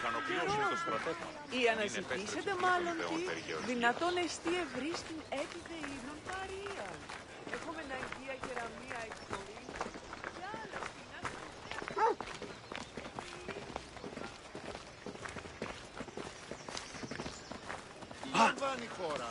ικανοποιούσε το στρατεύμα. Ή αναζητήσετε μάλλον τι δυνατόν εστί ευρύ στην έπιθε ύδρων παρία. Έχουμε αναγκαία κεραμία εκπορή και άλλα σπινά. Λαμβάνει χώρα.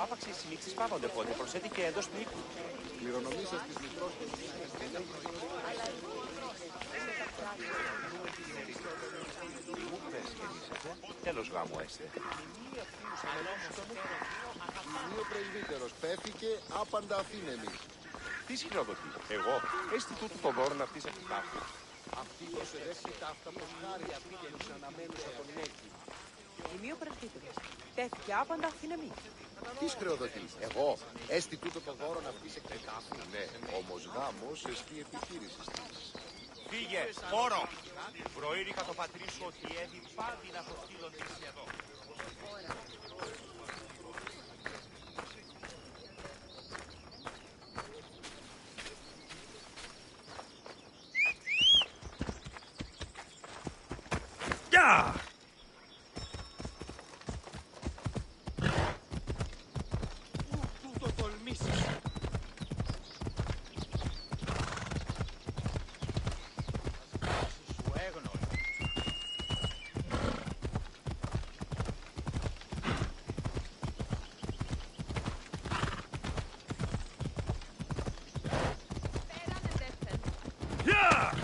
Άπαξ οι συνήθειες πάγονται πότε, προσέτει και εντός του οίκου. Κληρονομήσας της μητρός του. Μου πες γεννήσατε, τέλος γάμου έστε. Μνήο πρεσβύτερος πέφηκε, άπαντα αφήνεμι. Τι σκληροδοτεί, εγώ, έστι τούτου το δώρο να αυτής εκ τάφου. Αυτή δώσε δέστη ταύτα πως χάρη αυτή και τους αναμένουσα τον Νέκη. Μνήο πρεσβύτερος. Τέθηκε άπαντα αφήνεμι. Τι σχρεοδοτεί, εγώ, έστι τούτο το δώρο να αυτής εκ τάφου. Ναι, όμως γάμος εστί επιχείρηση της. Φύγε, φόρο! Προείρηκα το πατρί σου ότι έδει πάντη να το στείλον της εδώ. Γεια! Του το τολμήσεις. Σου έγνω. Γεια!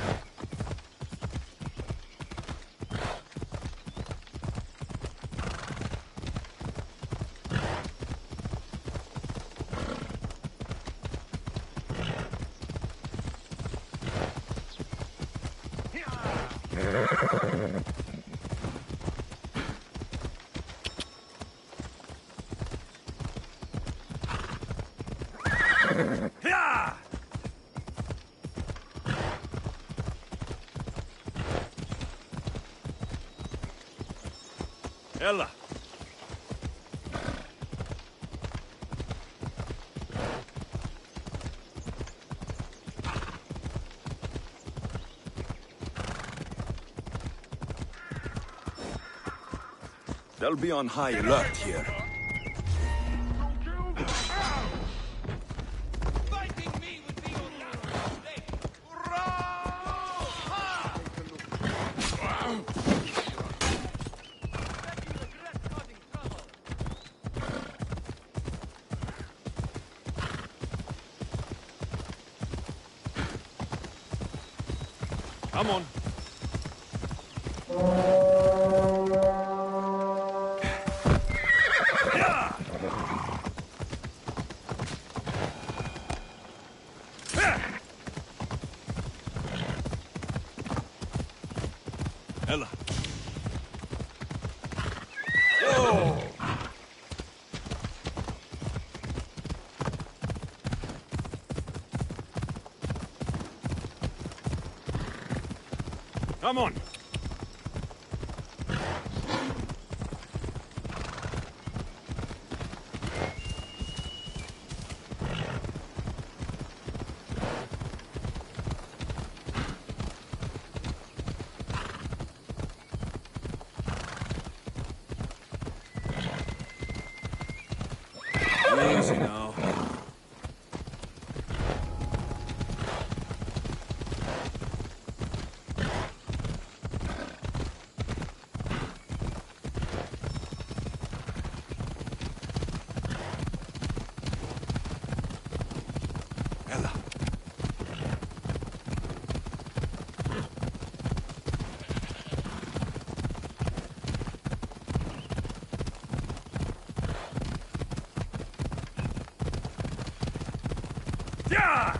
Γεια! Έλα. They'll be on high alert here. Come on. Έλα. Come on. Easy now. Έλα. Yeah!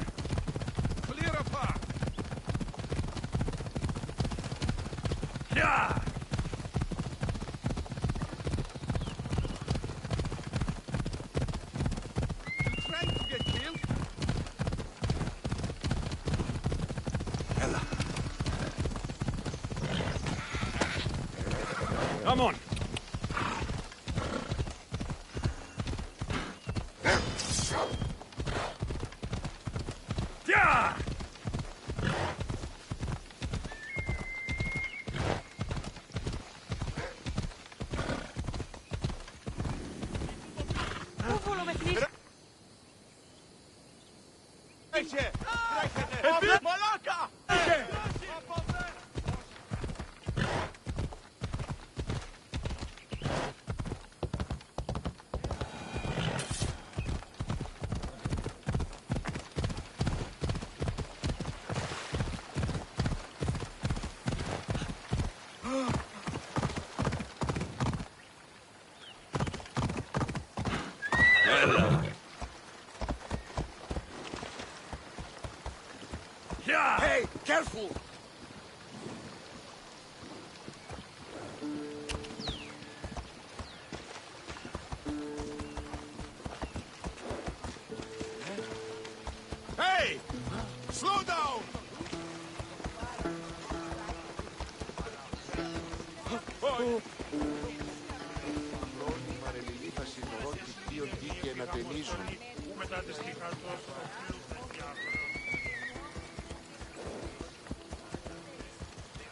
Clear a path. Yeah! You trying to get killed? Ella. Come on. Τρέχε! Τρέχετε! Μαλάκα! Hey, careful! Hey! Slow down! Μαρελιλή θα συνορώ τι οτί και να ταινίζουν.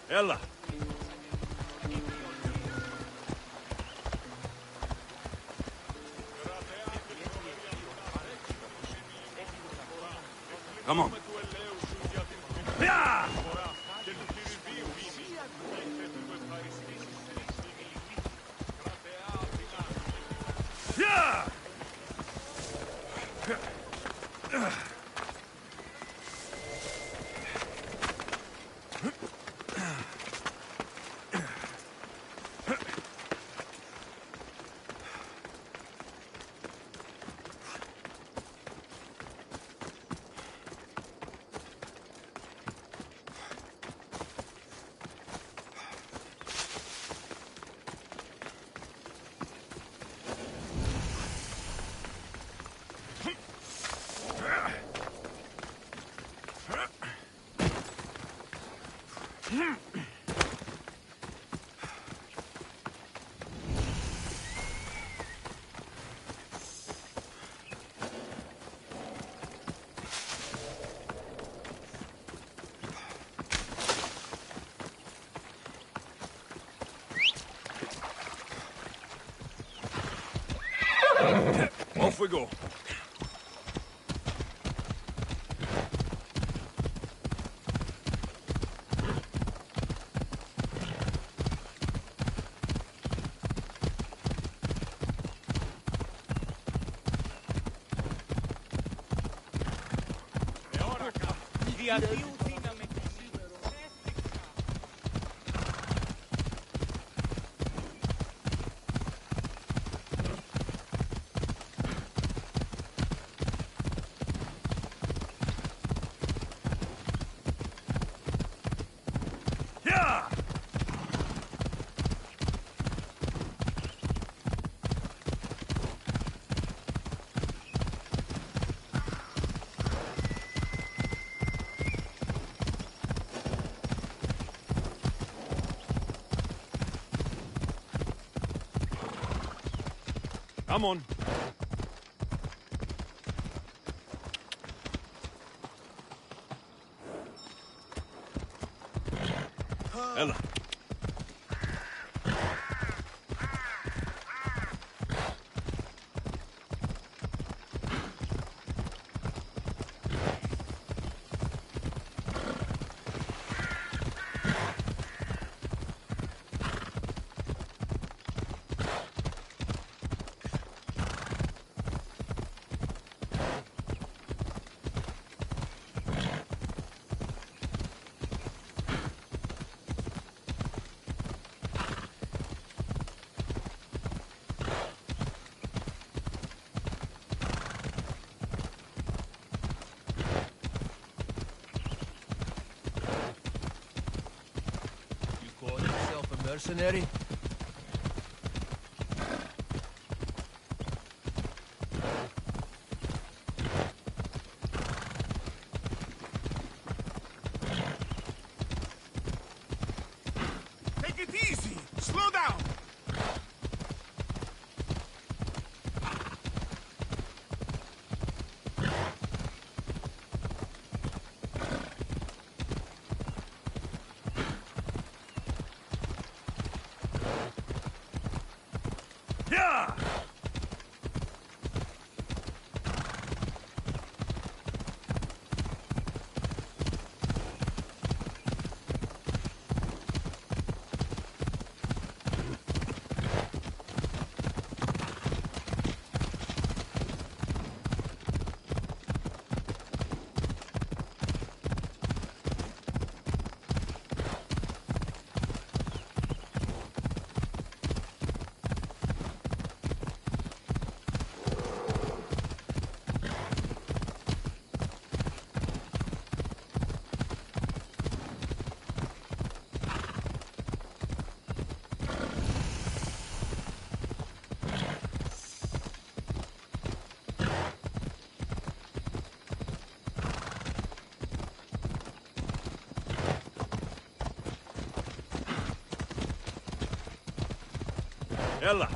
Έλα! Come on. Yeah! Yeah! Off we go. Διαδίου δύναμη της Yeah! Come on. Έλα. Mercenary? Take it easy! Slow down! Ella.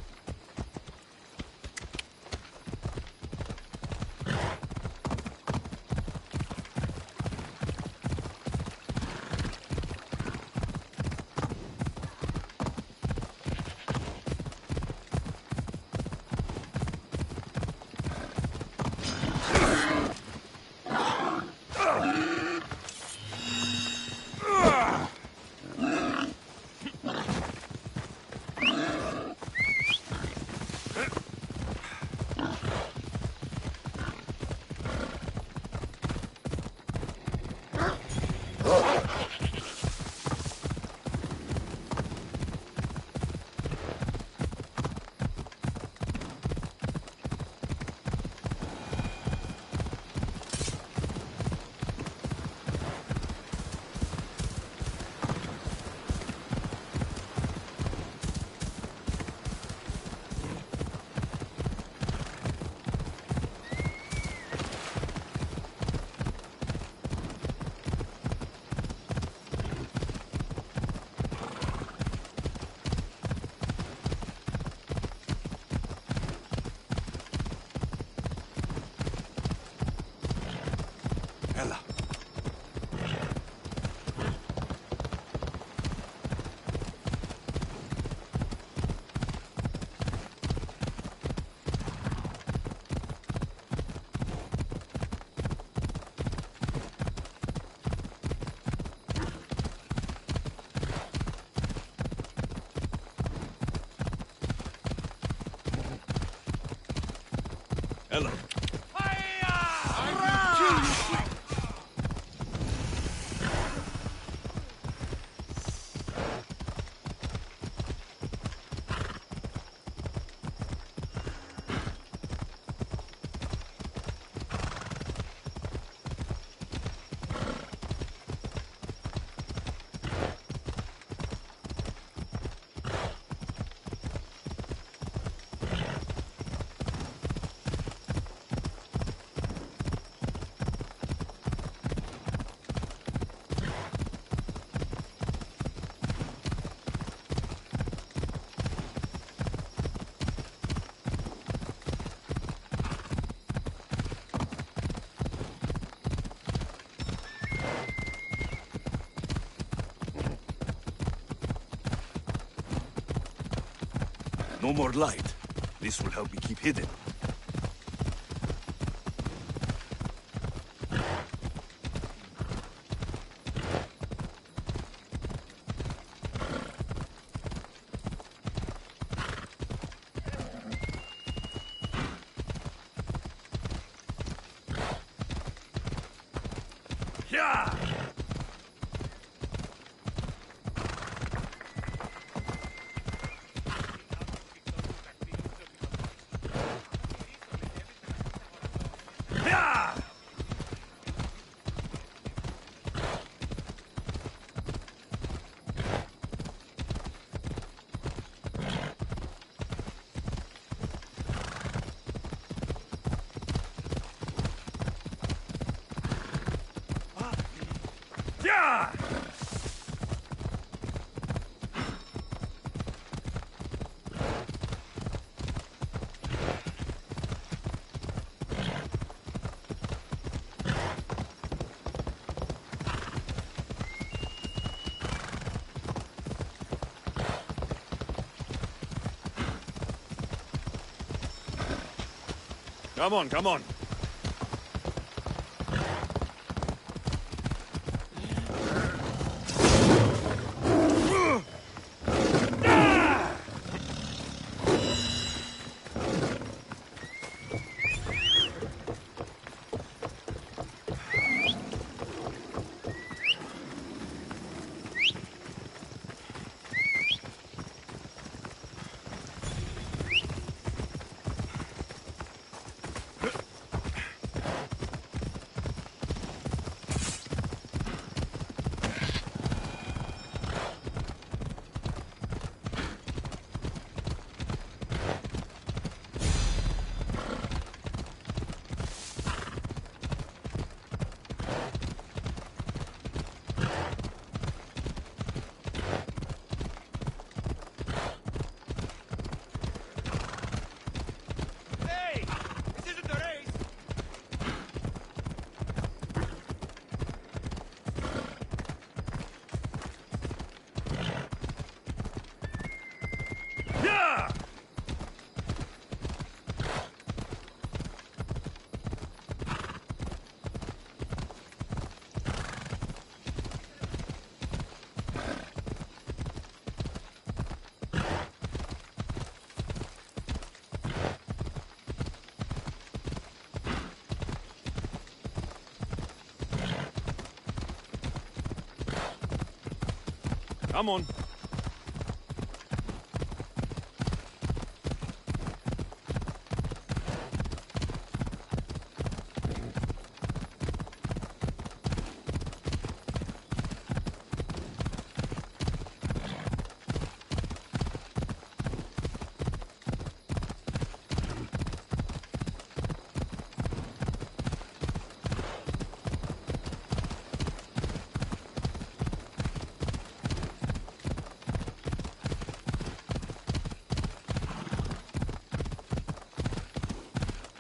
Ella. Ella. No more light. This will help me keep hidden. Yeah! Yeah! Come on, come on. Come on.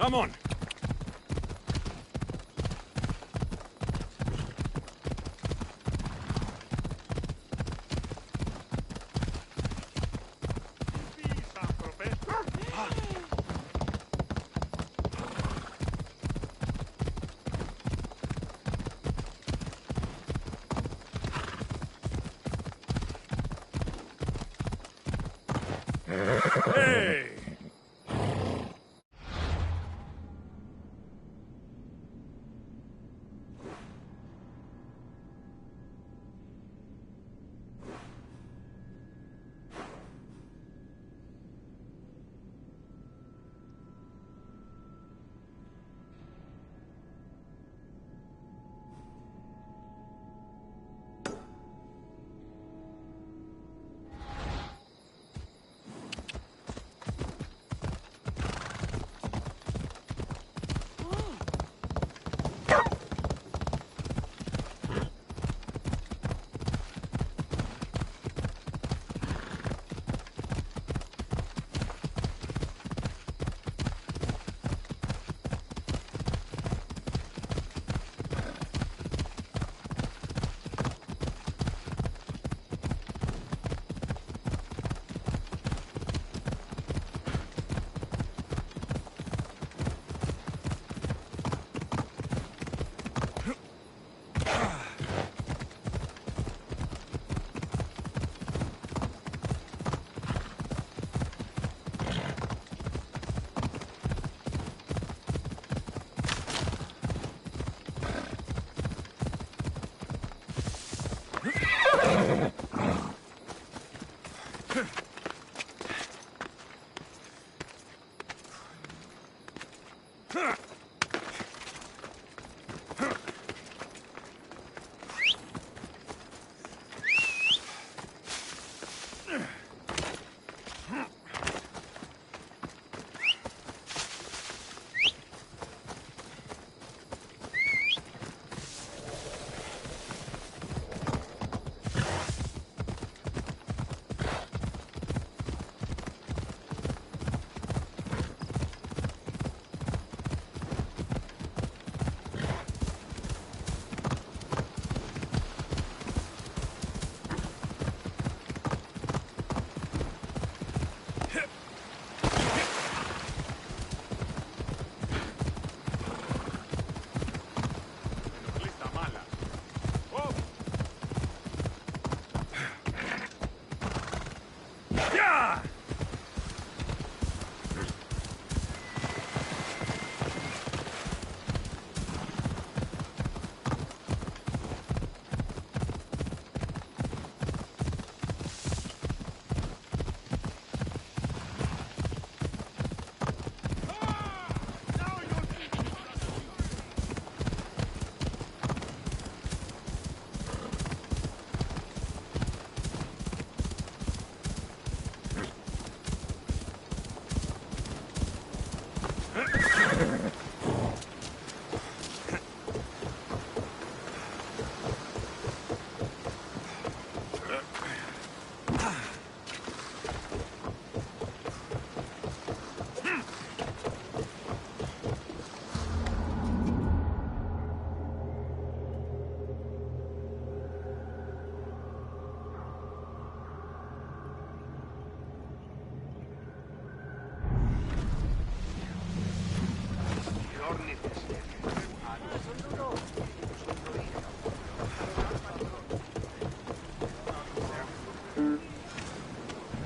Come on. Hey!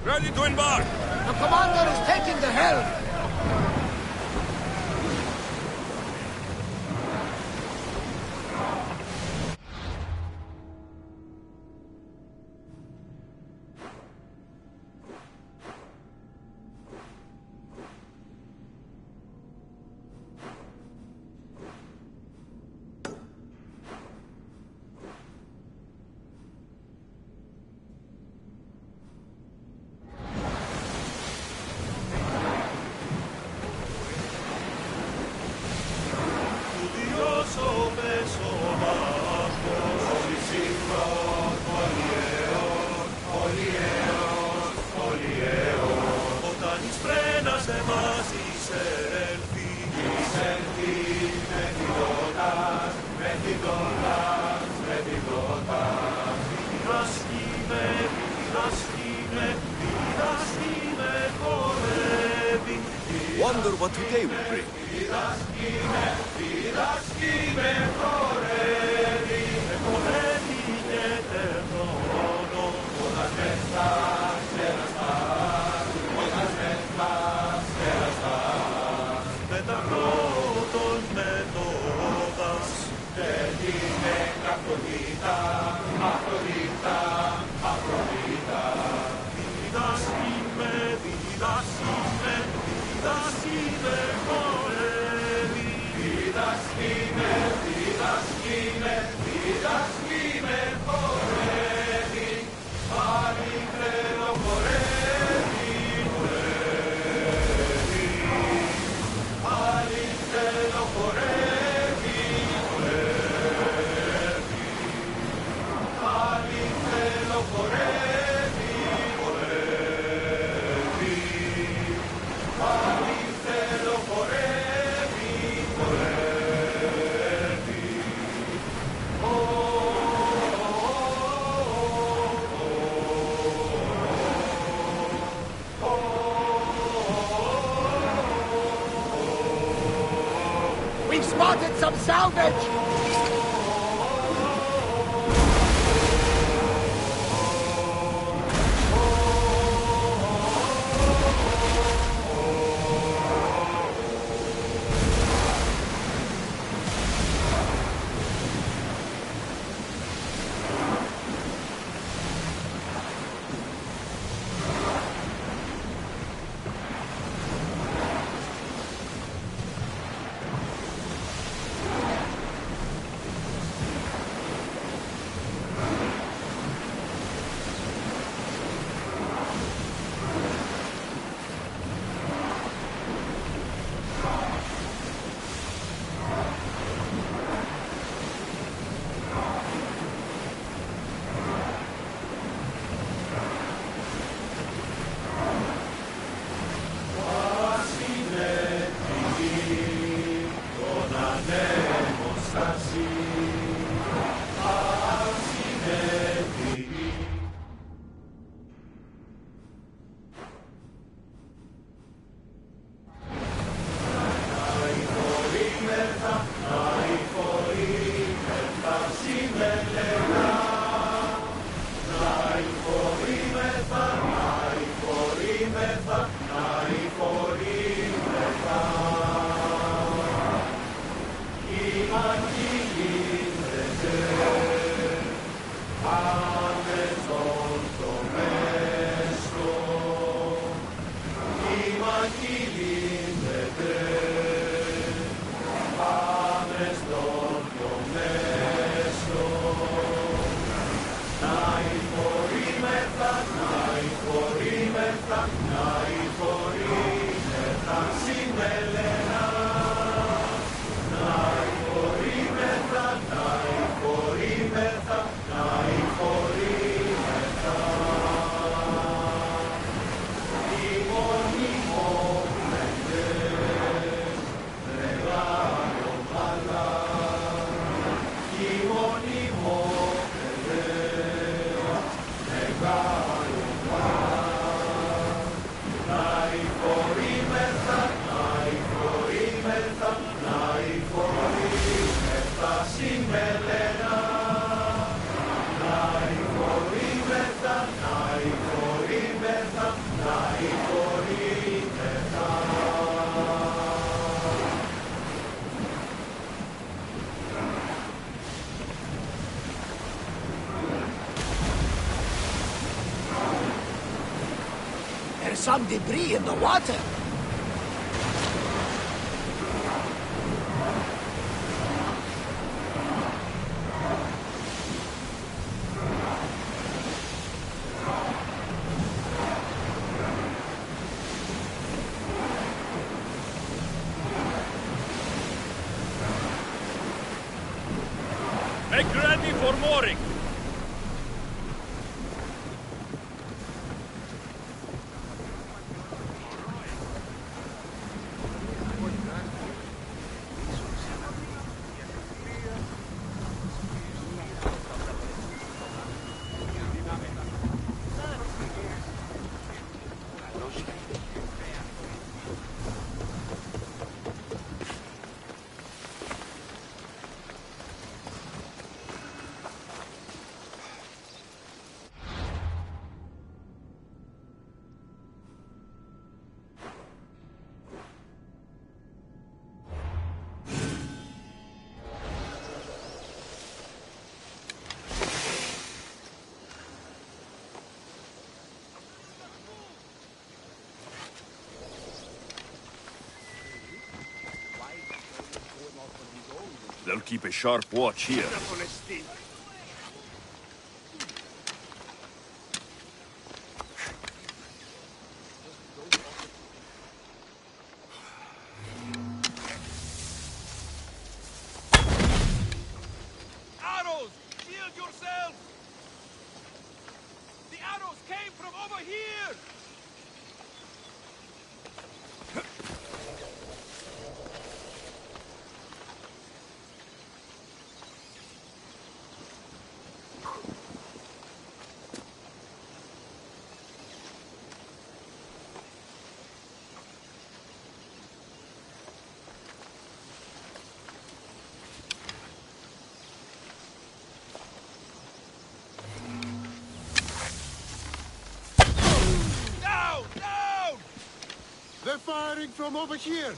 Ready to embark! The commander is taking the helm! ένας εμάς εισέλθει. Εισέλθει με τυλώτας, με τυλώτας, με τυλώτας. Διδάσκει με, χορεύει. Wonder what today will bring. Διδάσκει με, χορεύει. Χορεύει και τερνώνω, όταν μεθάς, εραστάς, όταν μεθάς, εραστάς. Μετακρότων μετώδας, δεν είναι Αφροδίτα, Αφροδίτα, Αφροδίτα. Διδάσκει με, χορεύει. Διδάσκει με, χορεύει. Πάλι θέλω χορεύει, χορεύει. Πάλι θέλω χορεύει, χορεύει. Πάλι θέλω χορεύει, χορεύει. Πάλι θέλω χορεύει, χορεύει. We've spotted some salvage! There's some debris in the water. Make ready for mooring. I'll keep a sharp watch here. Arrows! Shield yourself! The arrows came from over here! Down! Down! They're firing from over here.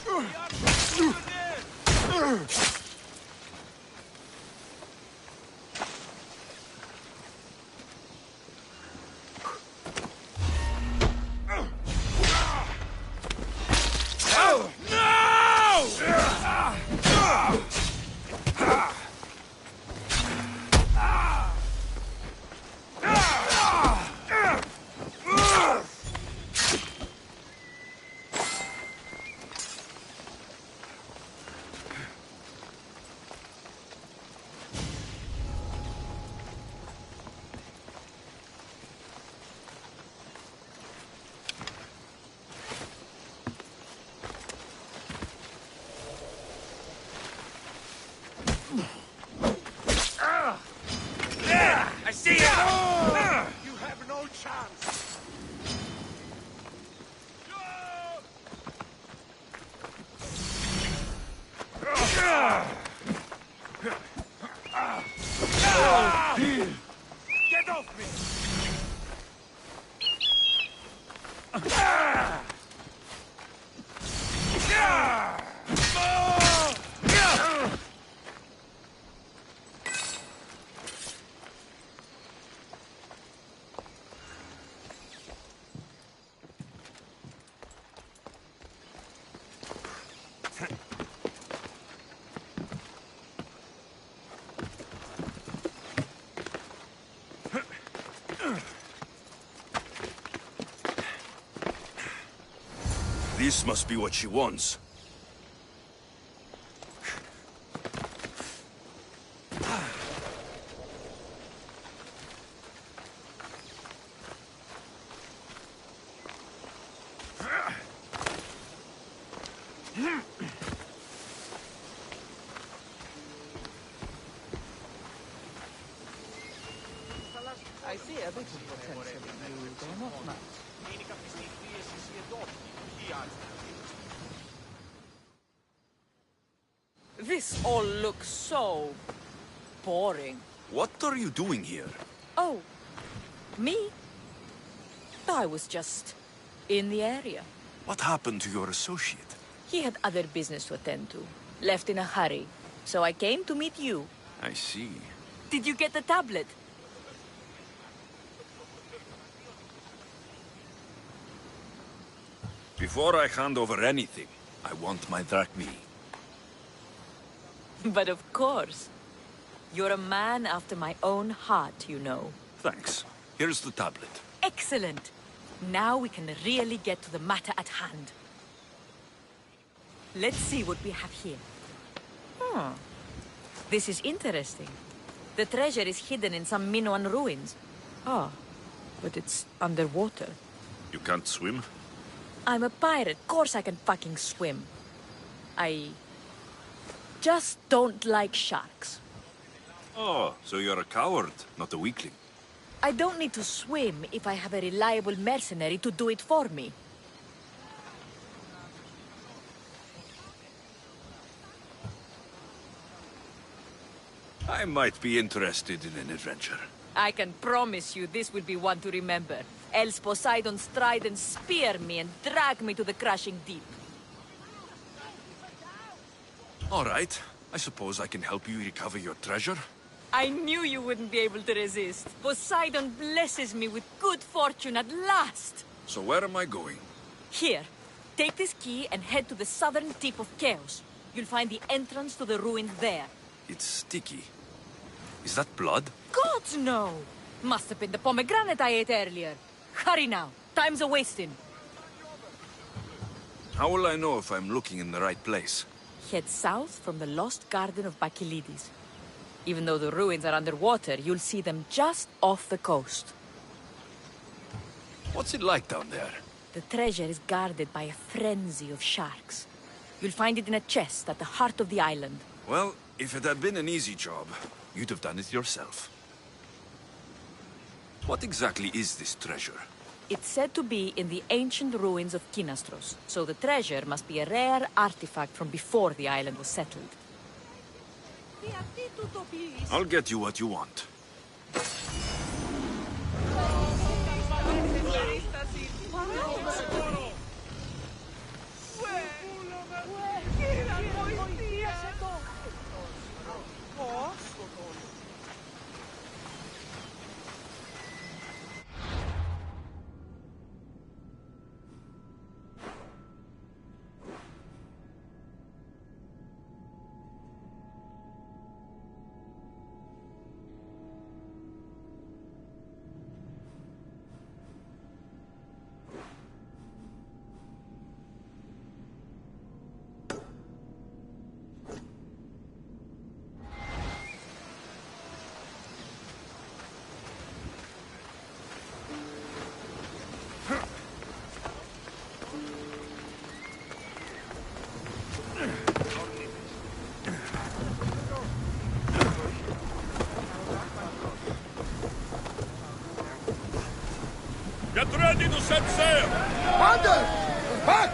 The arrows over there! I see you! You have no chance. Get off me! This must be what she wants. I see a bit of potential in you, though not much. This all looks so boring. What are you doing here? Oh, me? I was just in the area. What happened to your associate? He had other business to attend to. Left in a hurry. So I came to meet you. I see. Did you get the tablet? Before I hand over anything, I want my drachmi. But of course. You're a man after my own heart, you know. Thanks. Here's the tablet. Excellent. Now we can really get to the matter at hand. Let's see what we have here. This is interesting. The treasure is hidden in some Minoan ruins. Ah, but it's underwater. You can't swim? I'm a pirate. Course I can fucking swim. I just don't like sharks. Oh, so you're a coward, not a weakling. I don't need to swim if I have a reliable mercenary to do it for me. I might be interested in an adventure. I can promise you this will be one to remember. Else Poseidon's trident spear me and drag me to the crushing deep. All right. I suppose I can help you recover your treasure. I knew you wouldn't be able to resist. Poseidon blesses me with good fortune at last. So where am I going? Here. Take this key and head to the southern tip of Chaos. You'll find the entrance to the ruins there. It's sticky. Is that blood? Gods, no! Must have been the pomegranate I ate earlier. Hurry now. Time's a-wasting. How will I know if I'm looking in the right place? Head south from the lost garden of Bacchylides. Even though the ruins are underwater, you'll see them just off the coast. What's it like down there? The treasure is guarded by a frenzy of sharks. You'll find it in a chest at the heart of the island. Well, if it had been an easy job, you'd have done it yourself. What exactly is this treasure? It's said to be in the ancient ruins of Kinastros, so the treasure must be a rare artifact from before the island was settled. I'll get you what you want. Get ready to set sail! Commander! Back!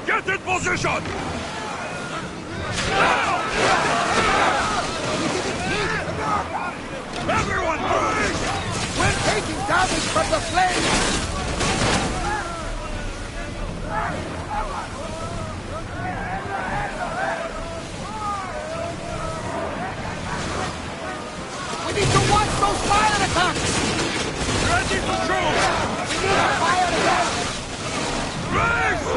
Get in position! Everyone move! We're taking damage from the flames! We need to watch those fire attacks! Ready to shoot! We need a fire attack! Race!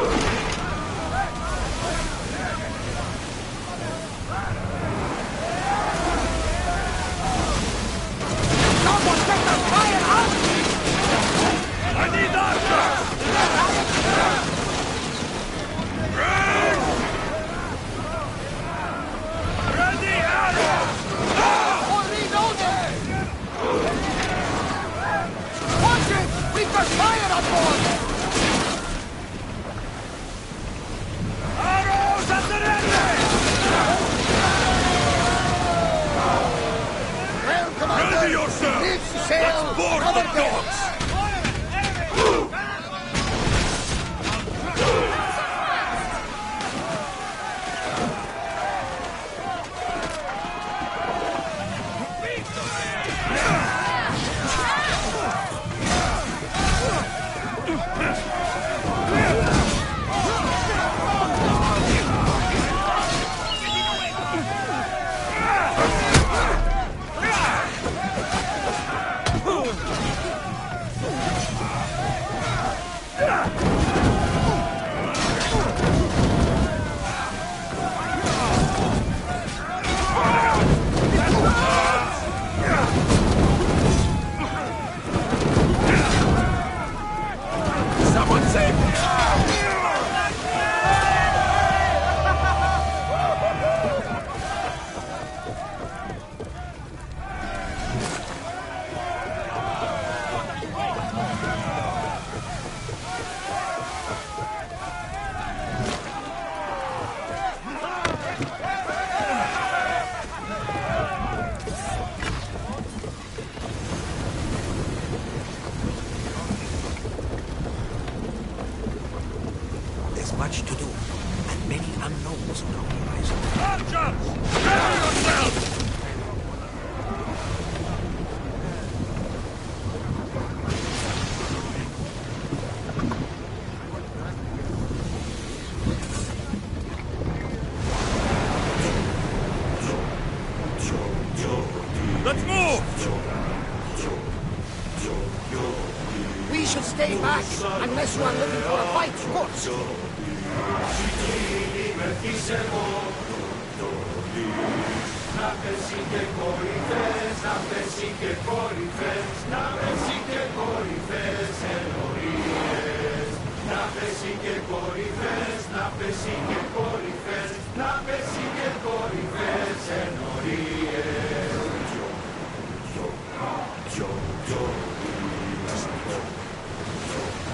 Someone get the fire out! I need archers! Race! Ready arrows! Or reloaded! Watch it! We've got fire on board! Arrows at the ready! Well, Commander, Ready yourself! needs to sail Let's board another the day. dogs! much to do, and many unknowns on our horizon. Archers! Prepare yourselves! Let's move! We should stay back, unless you are looking for a fight, of course.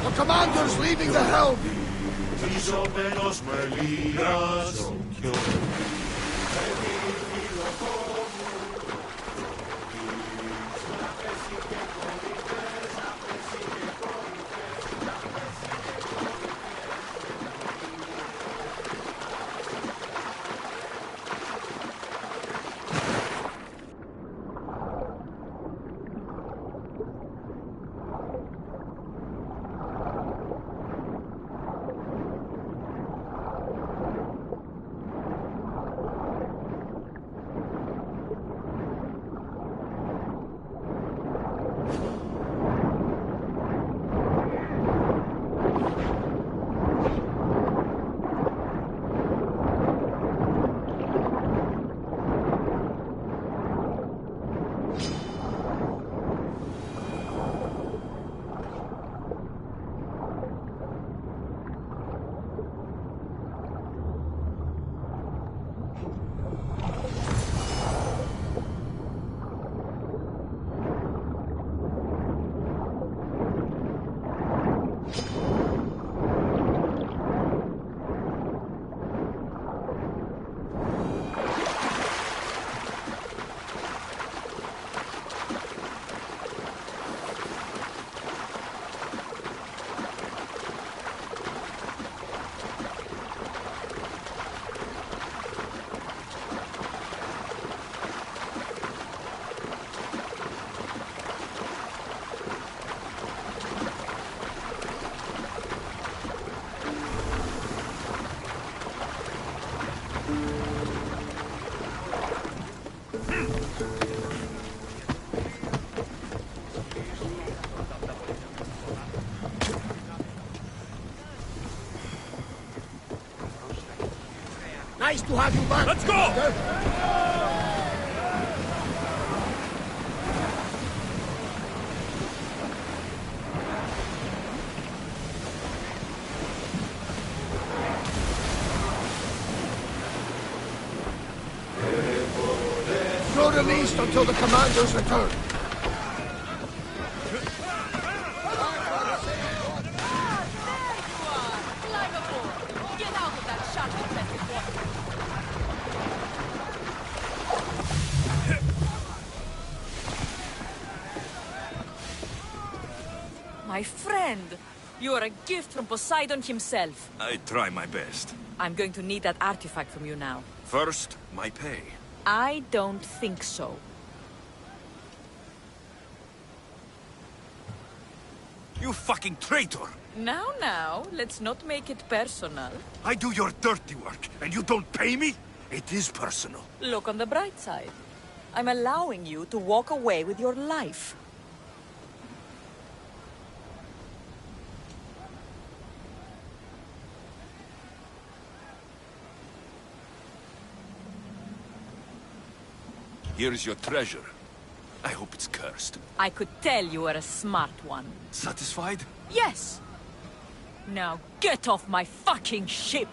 The commander's leaving the helm! Nice to have you back. Let's go! You're released until the commander's return. My friend, you are a gift from Poseidon himself. I try my best. I'm going to need that artifact from you now. First, my pay. I don't think so. You fucking traitor! Now, let's not make it personal. I do your dirty work, and you don't pay me? It is personal. Look on the bright side. I'm allowing you to walk away with your life. Here's your treasure. I hope it's cursed. I could tell you were a smart one. Satisfied? Yes! Now get off my fucking ship!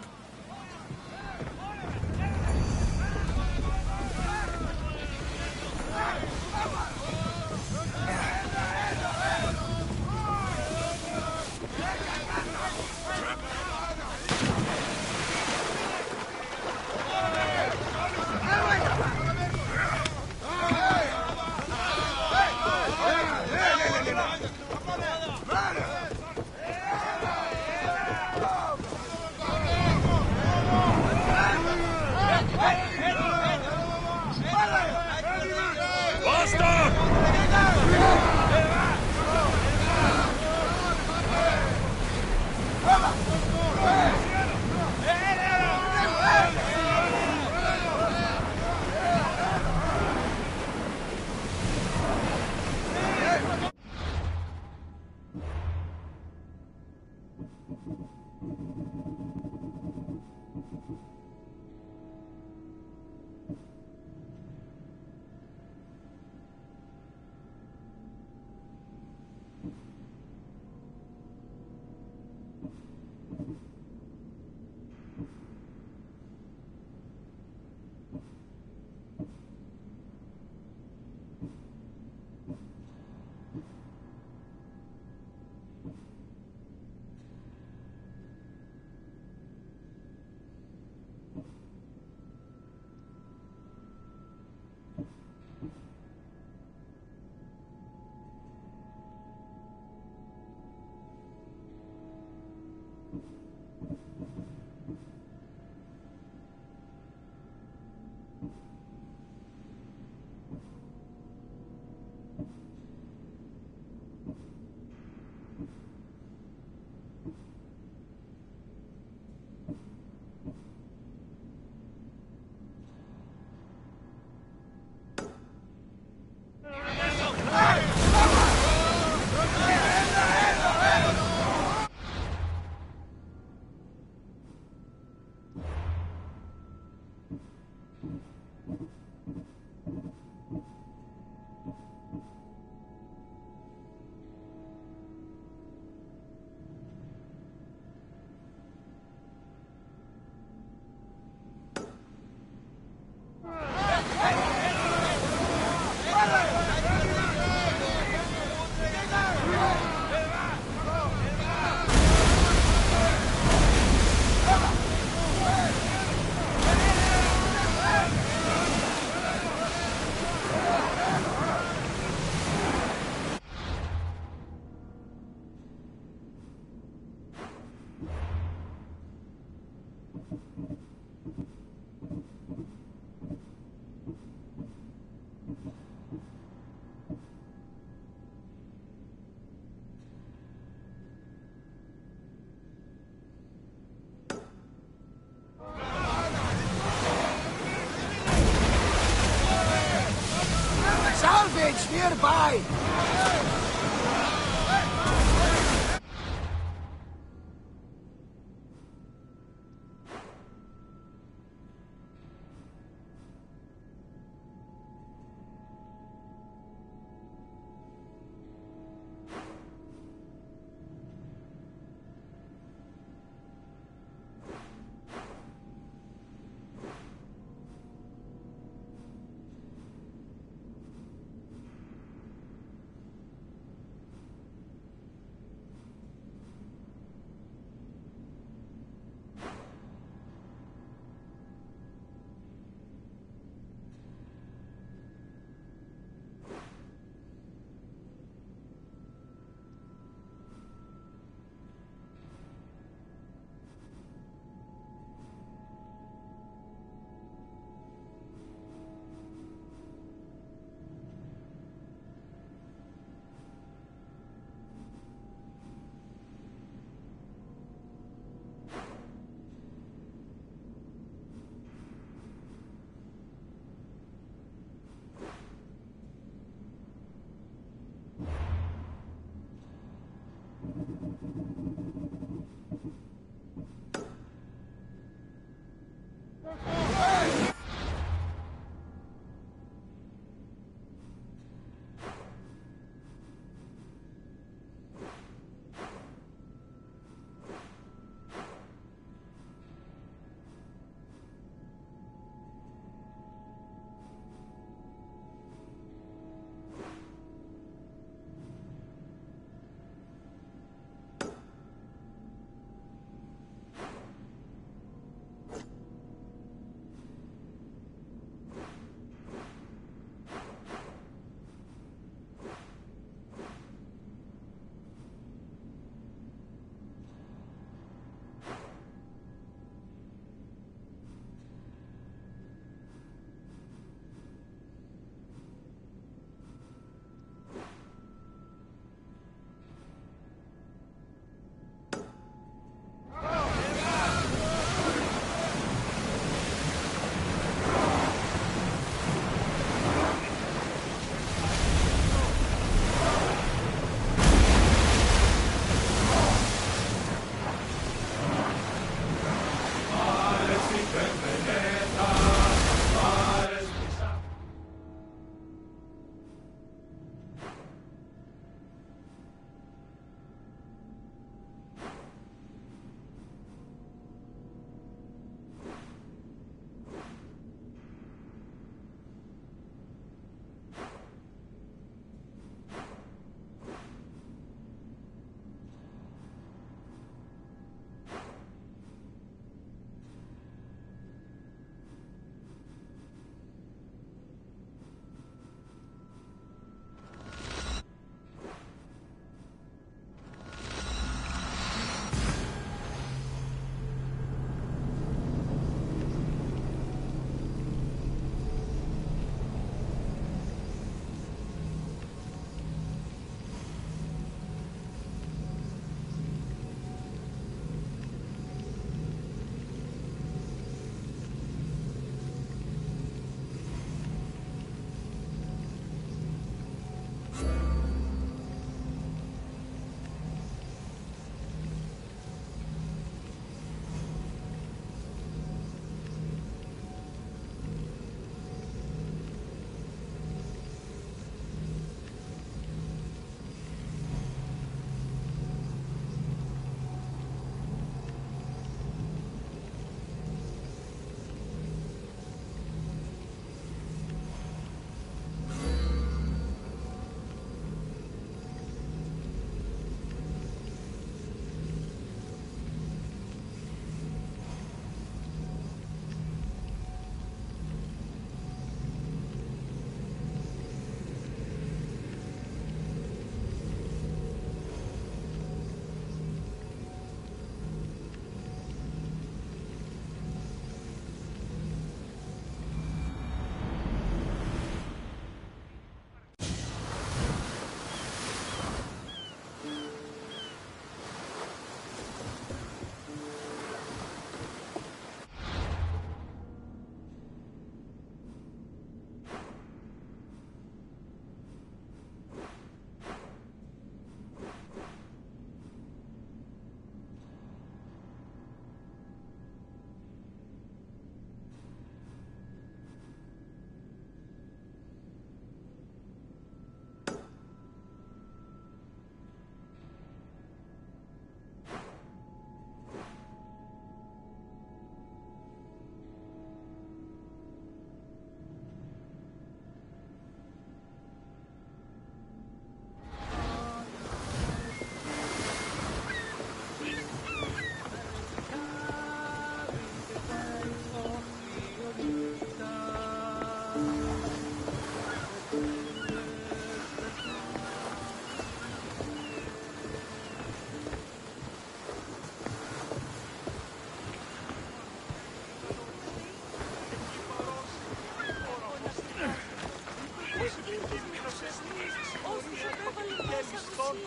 nearby!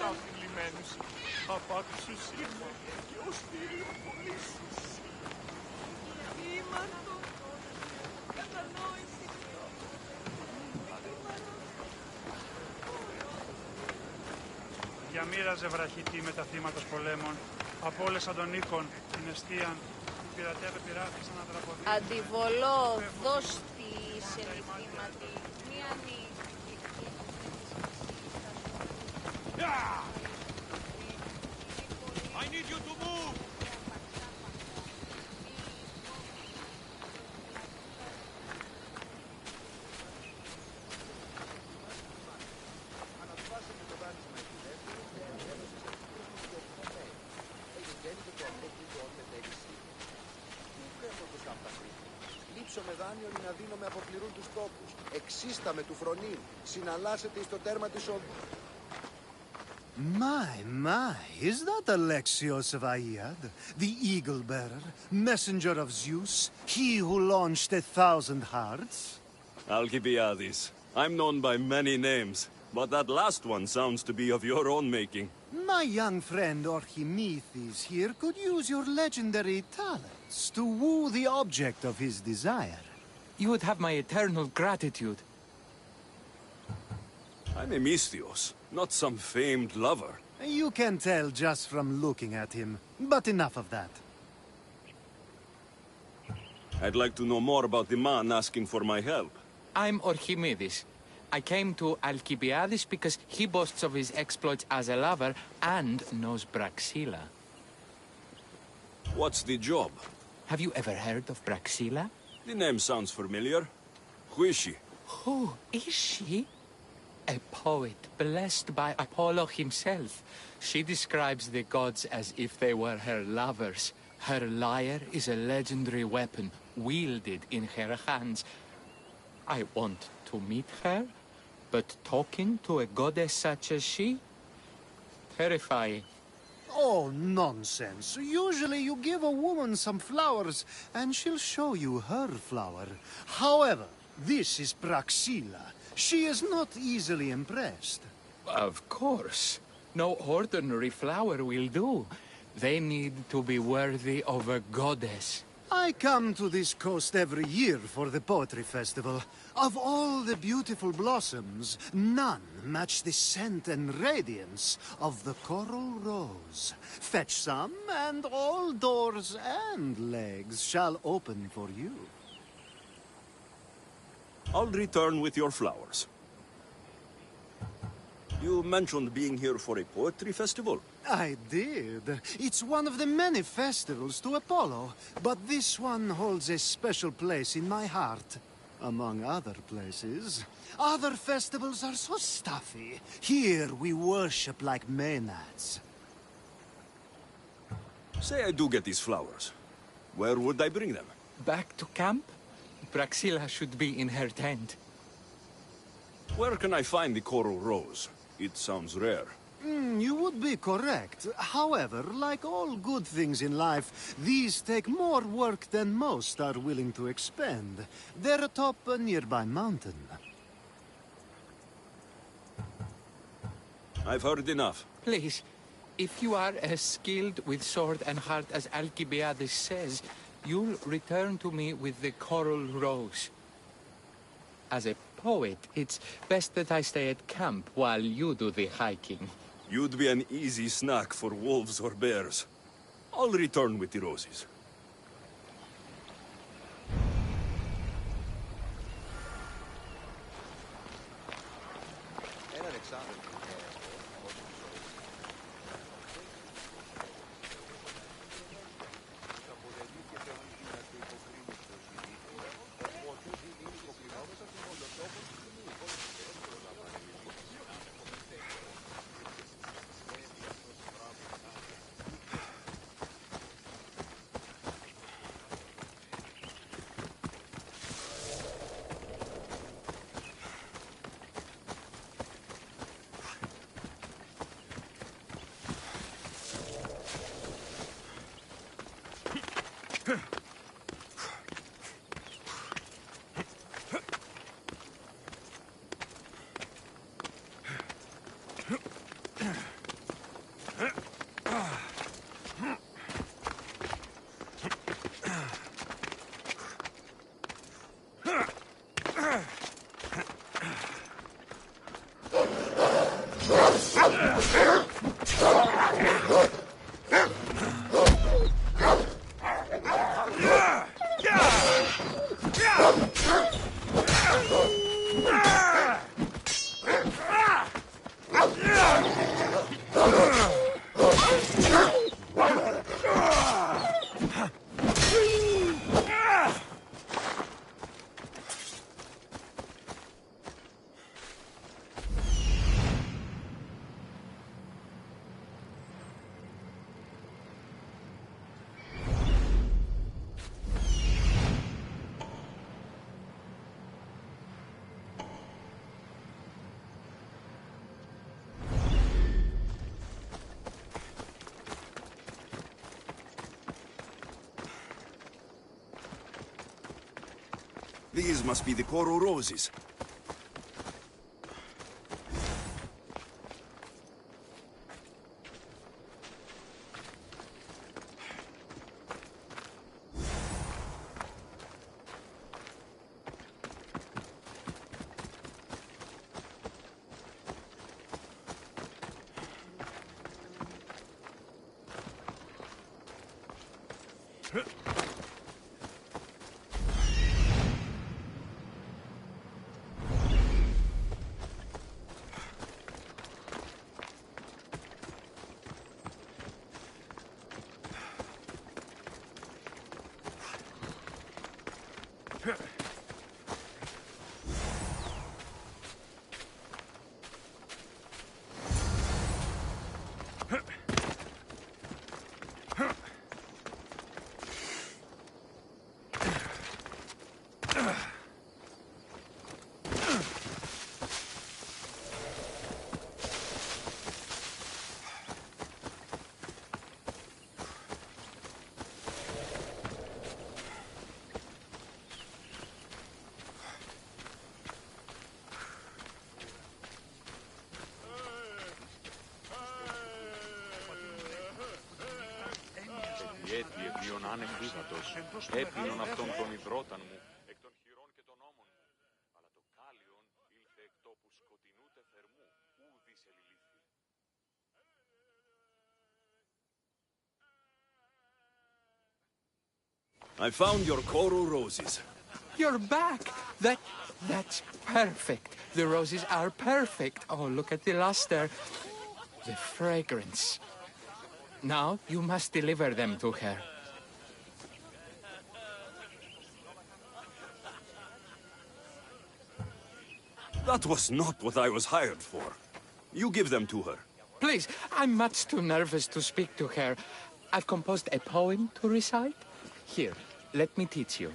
αφιλημένους. Απάτησους ήρθε και ως θύριο πωλήσεις. Ήμαρτο. Κατανόηση. Διαμοίραζε βραχητή με τα θύματα πολέμων. Από όλες των οίκων, την εστίαν, οι πειρατεύε πειράχτησαν να τραποδίσουν. Αντιβολό, δώσ' τη σελιθήματη. Μία νύχτη. I need you to move! Λείψω με δάνειον να δίνω με αποπληρούν τους τόπους. Εξίστα με του φρονήν. Συναλλάσσεται εις το τέρμα της οδού. My, is that Alexios of Aiad, the eagle-bearer, messenger of Zeus, he who launched 1,000 hearts? Alcibiades. I'm known by many names, but that last one sounds to be of your own making. My young friend Orchimedes here could use your legendary talents to woo the object of his desire. You would have my eternal gratitude. I'm Misthios, not some famed lover. You can tell just from looking at him, but enough of that. I'd like to know more about the man asking for my help. I'm Orchimedes. I came to Alcibiades because he boasts of his exploits as a lover and knows Braxilla. What's the job? Have you ever heard of Braxilla? The name sounds familiar. Who is she? Who is she? A poet blessed by Apollo himself. She describes the gods as if they were her lovers. Her lyre is a legendary weapon wielded in her hands. I want to meet her, but talking to a goddess such as she? Terrifying. Oh, nonsense. Usually you give a woman some flowers, and she'll show you her flower. However, this is Braxilla. She is not easily impressed. Of course. No ordinary flower will do. They need to be worthy of a goddess. I come to this coast every year for the poetry festival. Of all the beautiful blossoms, none match the scent and radiance of the coral rose. Fetch some, and all doors and legs shall open for you. I'll return with your flowers. You mentioned being here for a poetry festival? I did. It's one of the many festivals to Apollo, but this one holds a special place in my heart. Among other places. Other festivals are so stuffy. Here we worship like Maenads. Say I do get these flowers. Where would I bring them? Back to camp? Braxilla should be in her tent. Where can I find the coral rose? It sounds rare. You would be correct. However, like all good things in life, these take more work than most are willing to expend. They're atop a nearby mountain. I've heard enough. Please, if you are as skilled with sword and heart as Alcibiades says, you'll return to me with the coral rose. As a poet, it's best that I stay at camp while you do the hiking. You'd be an easy snack for wolves or bears. I'll return with the roses. Έναν εξάμηνο. These must be the coral roses. Έτη ευίων άνευ βήματος, έπινον αυτόν τον υδρόταν μου, εκ των χειρών και των ώμων μου. Αλλά το κάλιον ήλθε εκ τόπου σκοτεινού τεφερμού, ούδης ελιλήθη. I found your coral roses. You're back! That's perfect. The roses are perfect. Oh, look at the luster. The fragrance. Now you must deliver them to her. That was not what I was hired for. You give them to her. Please, I'm much too nervous to speak to her. I've composed a poem to recite. Here, let me teach you.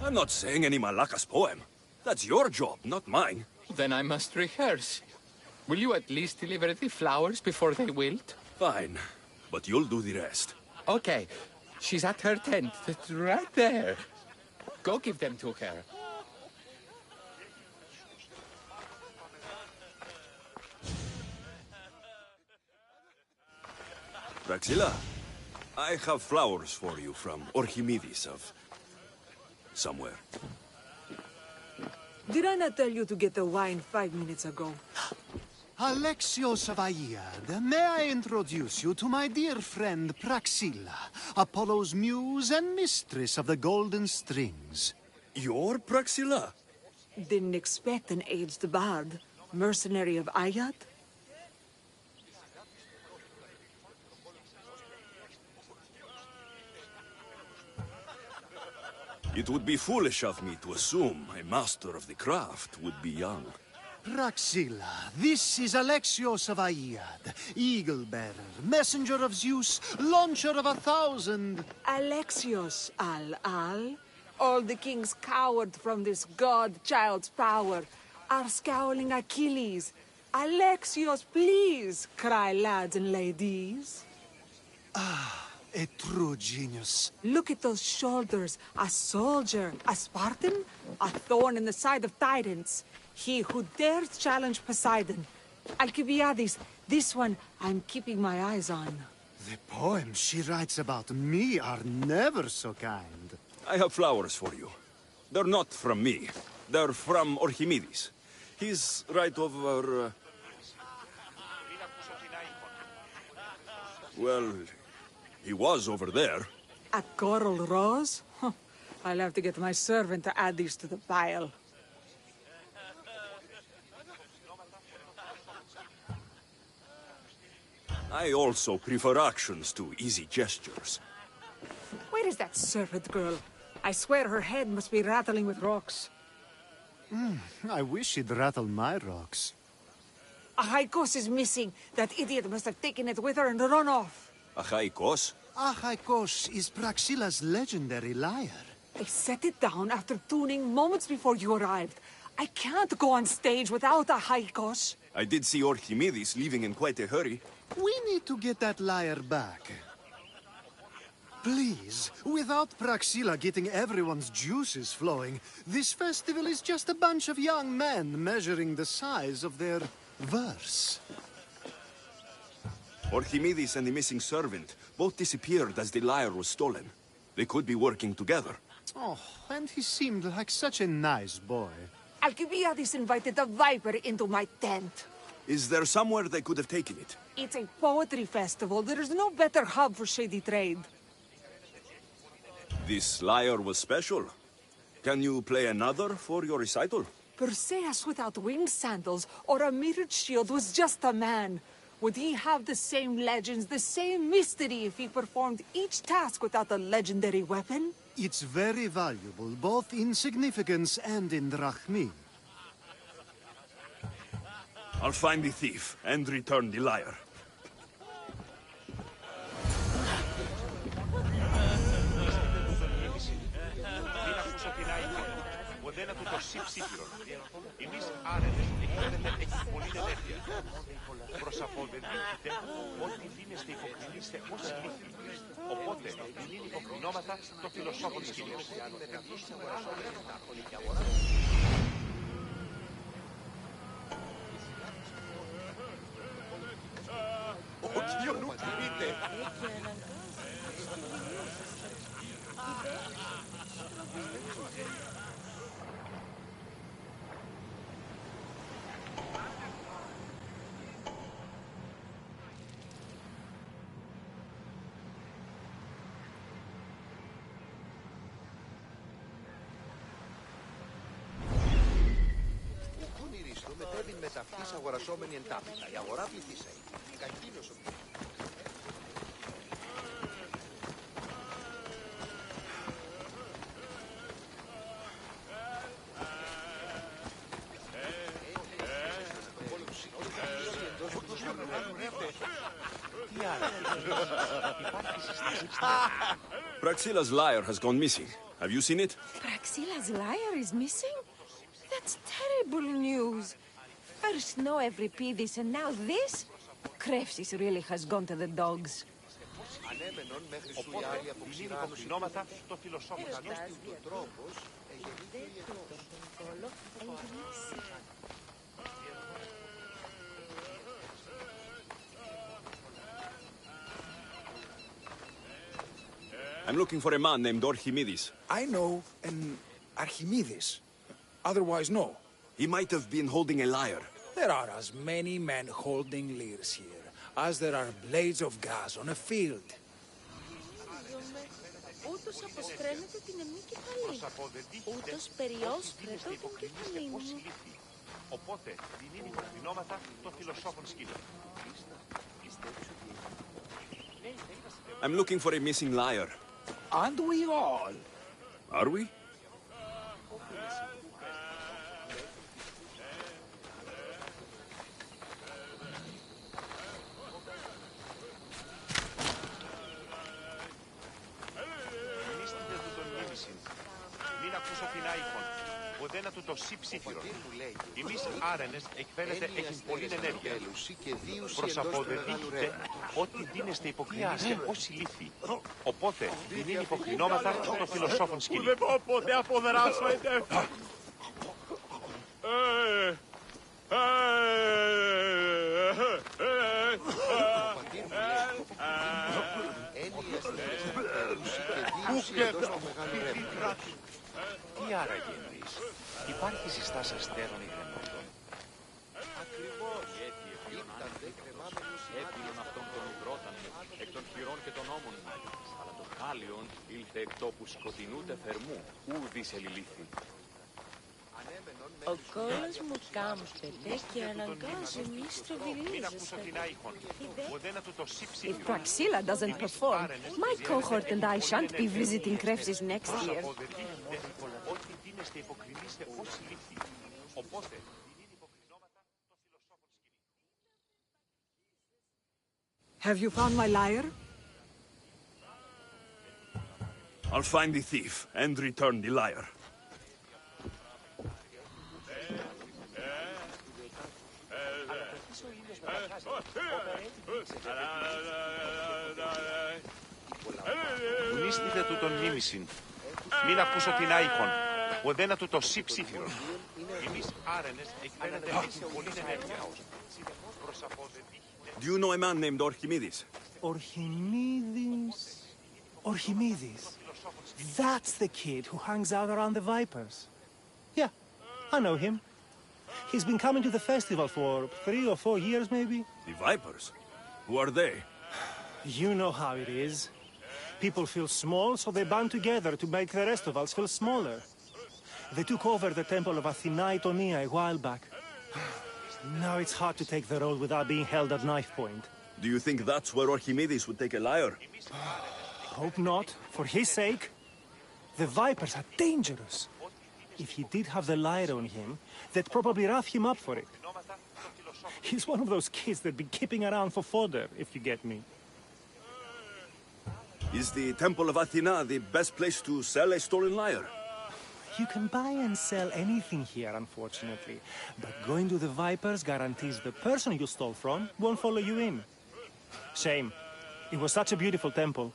I'm not saying any Malakas poem. That's your job, not mine. Then I must rehearse. Will you at least deliver the flowers before they wilt? Fine, but you'll do the rest. Okay. She's at her tent. It's right there. Go give them to her. Praxilla, I have flowers for you from Orchimedes of somewhere. Did I not tell you to get the wine 5 minutes ago? Alexios of Aiad, may I introduce you to my dear friend Praxilla, Apollo's muse and mistress of the golden strings. You're Praxilla? Didn't expect an aged bard. Mercenary of Aiad? It would be foolish of me to assume a master of the craft would be young. Praxilla, this is Alexios of Aiad, eagle-bearer, messenger of Zeus, launcher of 1,000... Alexios, Al. All the kings cowered from this god-child's power. Are scowling Achilles. Alexios, please, cry lads and ladies. Ah, a true genius. Look at those shoulders. A soldier, a Spartan, a thorn in the side of titans. He who dares challenge Poseidon. Alcibiades, this one I'm keeping my eyes on. The poems she writes about me are never so kind. I have flowers for you. They're not from me. They're from Orchimedes. He's right over... Well, he was over there. A coral rose? Huh. I'll have to get my servant to add these to the pile. I also prefer actions to easy gestures. Where is that servant girl? I swear her head must be rattling with rocks. I wish she'd rattle my rocks. Achaikos is missing. That idiot must have taken it with her and run off. Achaikos? Achaikos is Praxilla's legendary lyre. I set it down after tuning moments before you arrived. I can't go on stage without Achaikos. I did see Orchimedes leaving in quite a hurry. We need to get that lyre back. Please, without Praxilla getting everyone's juices flowing, this festival is just a bunch of young men measuring the size of their verse. Archimedes and the missing servant both disappeared as the lyre was stolen. They could be working together. Oh, and he seemed like such a nice boy. Alcibiades invited a viper into my tent. Is there somewhere they could have taken it? It's a poetry festival. There is no better hub for shady trade. This lyre was special. Can you play another for your recital? Perseus without winged sandals or a mirrored shield was just a man. Would he have the same legends, the same mystery if he performed each task without a legendary weapon? It's very valuable, both in significance and in drachmi. I'll find the thief and return the lyre. Μοντένα του το σύψηφιον. Εμείς άρενες εκφέρεται έχει πολλή ενέργεια. Προς αποδεδείχτε ότι δίνεστε υποκρινήστε ως λύθη. Οπότε μην υποκρινώματα το φιλοσόφο της κυρίως. Όχι, ο νου κινείται. Μετέβην με ταυτής αγορασόμενη εντάπητα. Η αγορά πληθύσα. Κακίνος ο Praxilla's lyre has gone missing. Have you seen it? Praxilla's lyre is missing? That's terrible news. First Snow Euripides and now this? Krefsis really has gone to the dogs. ανέμενον μέχρι σου η άρια από υποκρινώματα το φιλοσόφο. τρόπος I'm looking for a man named Archimedes. I know an Archimedes. Otherwise, no. He might have been holding a lyre. There are as many men holding lyres here as there are blades of grass on a field. Ούτως αποστρέφεται την εμή κεφαλή. Ούτως περιόσφρετο την κεφαλή μου. Οπότε δίνει υποκρινώματα το φιλοσόφων σκύλων. I'm looking for a missing lyre. Aren't we all? Are we? Μην ακούσω την άϊχον. Ποδένα του το σύψηφιον. Εμείς άρενες εκφαίνεται έχει πολλή ενέργεια. Προς αποδεδείχτε ότι δίνεστε υποκρινήστε ως ηλίθιοι. Οπότε δίνει υποκρινώματα των φιλοσόφων σκύλων. Δεν πω ποτέ αποδράσω εντεύχα. Τι άραγε εννοείς? Υπάρχει συστάς αστέρων υγρεμόντων. Ακριβώς. Έπιλον αυτόν τον υγρόταν εκ των χειρών και των ώμων μου. Αλλά το χάλιον ήλθε εκ τόπου σκοτεινού θερμού, ούδης ελιλήθη. Ο κόλος μου κάμφεται και αναγκάζει μη στροβιλίζεσαι. If Praxilla doesn't perform, my cohort and I shan't be visiting Krefsis next year. Have you found my lyre? I'll find the thief and return the lyre. Μίστητε του τον μίμησιν. Μην ακούσω την άϊχον. Οδένα του το σι ψήφιρον. Εμείς άρενες εκφέρεται έχει πολύ ενέργεια. Do you know a man named Archimedes? Archimedes? Archimedes? That's the kid who hangs out around the Vipers. Yeah, I know him. He's been coming to the festival for 3 or 4 years, maybe. The Vipers? Who are they? You know how it is. People feel small, so they band together to make the rest of us feel smaller. They took over the temple of Athena Itonia a while back. Now it's hard to take the road without being held at knife point. Do you think that's where Archimedes would take a lyre? Hope not. For his sake. The Vipers are dangerous. If he did have the lyre on him, they'd probably rough him up for it. He's one of those kids that'd be keeping around for fodder, if you get me. Is the Temple of Athena the best place to sell a stolen lyre? You can buy and sell anything here, unfortunately. But going to the Vipers guarantees the person you stole from won't follow you in. Shame. It was such a beautiful temple.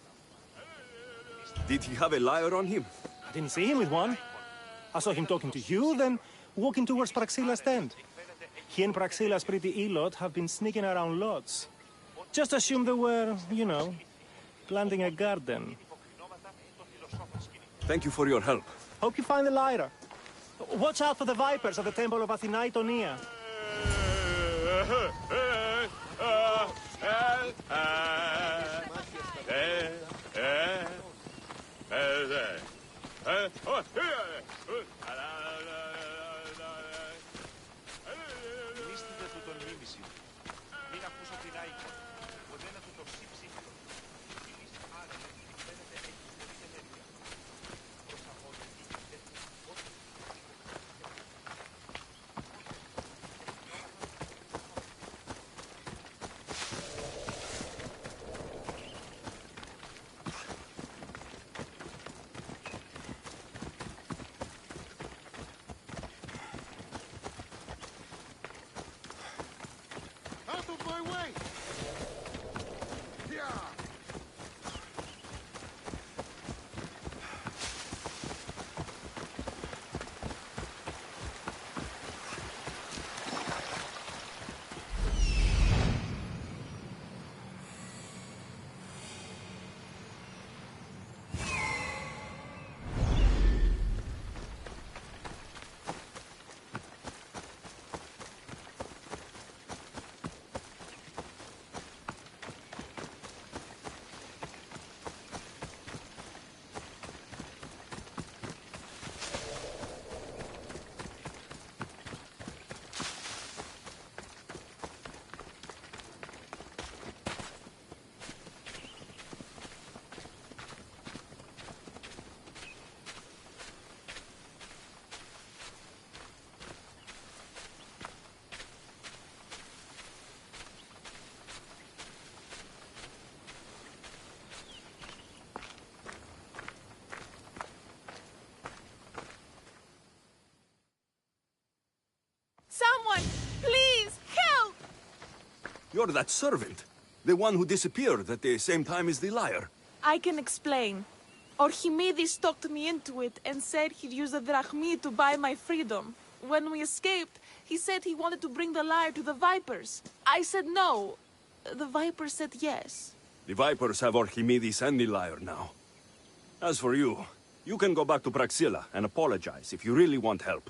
Did he have a lyre on him? I didn't see him with one. I saw him talking to you, then walking towards Praxilla's tent. He and Praxilla's pretty Elot have been sneaking around lots. Just assume they were, you know, planting a garden. Thank you for your help. Hope you find the lyre. Watch out for the Vipers at the temple of Athena Itonia. Μίστητε του τον μίμησιν. Μην ακούσω την άϊχον. Οδένα του το σι ψήφιρον. Εμείς άρενες εκφέρεται έχει πολύ ενέργεια. Out of my way! Yeah! Someone, please, help! You're that servant. The one who disappeared at the same time as the lyre. I can explain. Archimedes talked me into it and said he'd use the drachmi to buy my freedom. When we escaped, he said he wanted to bring the lyre to the Vipers. I said no. The Vipers said yes. The Vipers have Archimedes and the lyre now. As for you, you can go back to Praxilla and apologize if you really want help.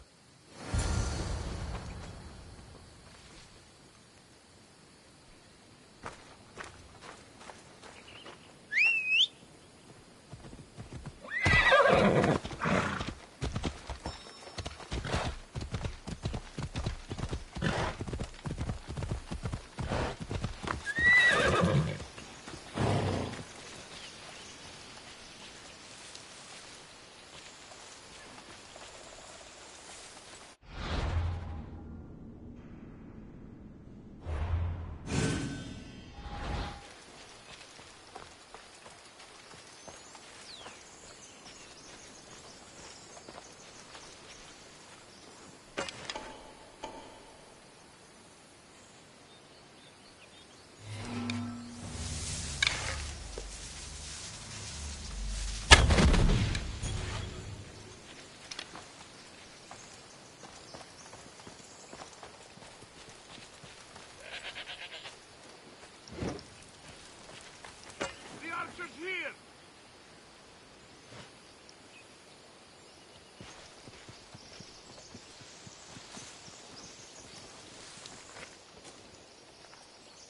Here!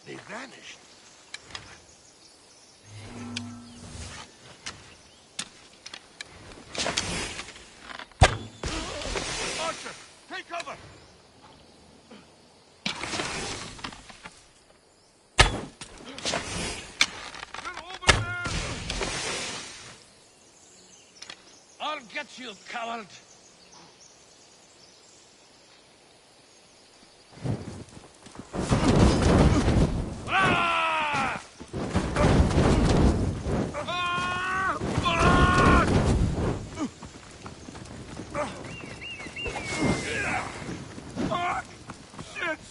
They vanished. Archer, take cover! I'll get you, coward!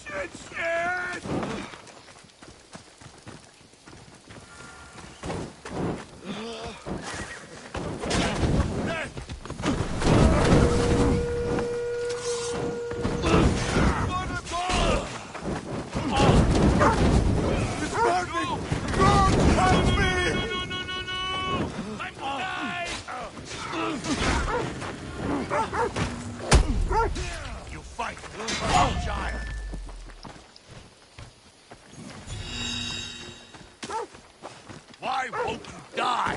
Shit! You fight, child. Why won't you die?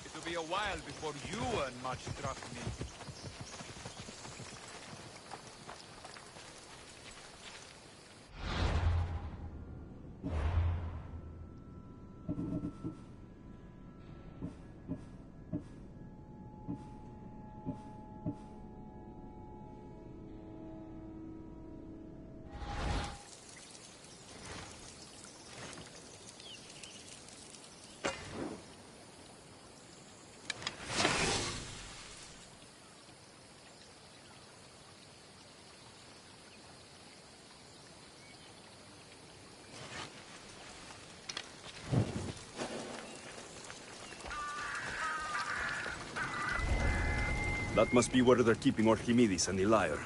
It'll be a while before you earn much drachmi. That must be where they're keeping Archimedes and the lyre.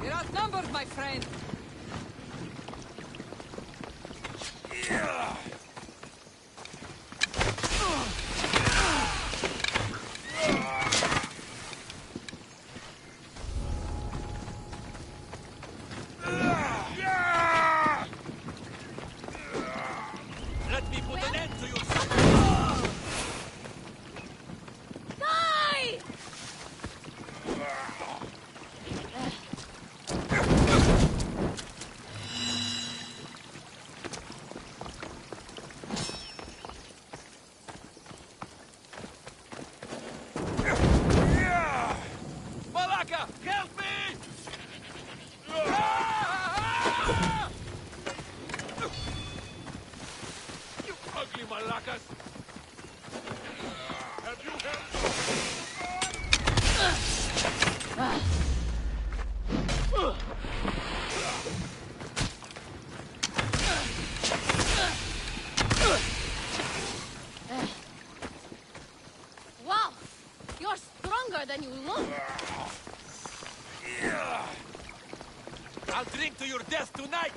You're outnumbered, my friend. Let me put an end to your Die! Malaka, help me! You ugly Malakas! Have you Wow! You're stronger than you look! I'll drink to your death tonight!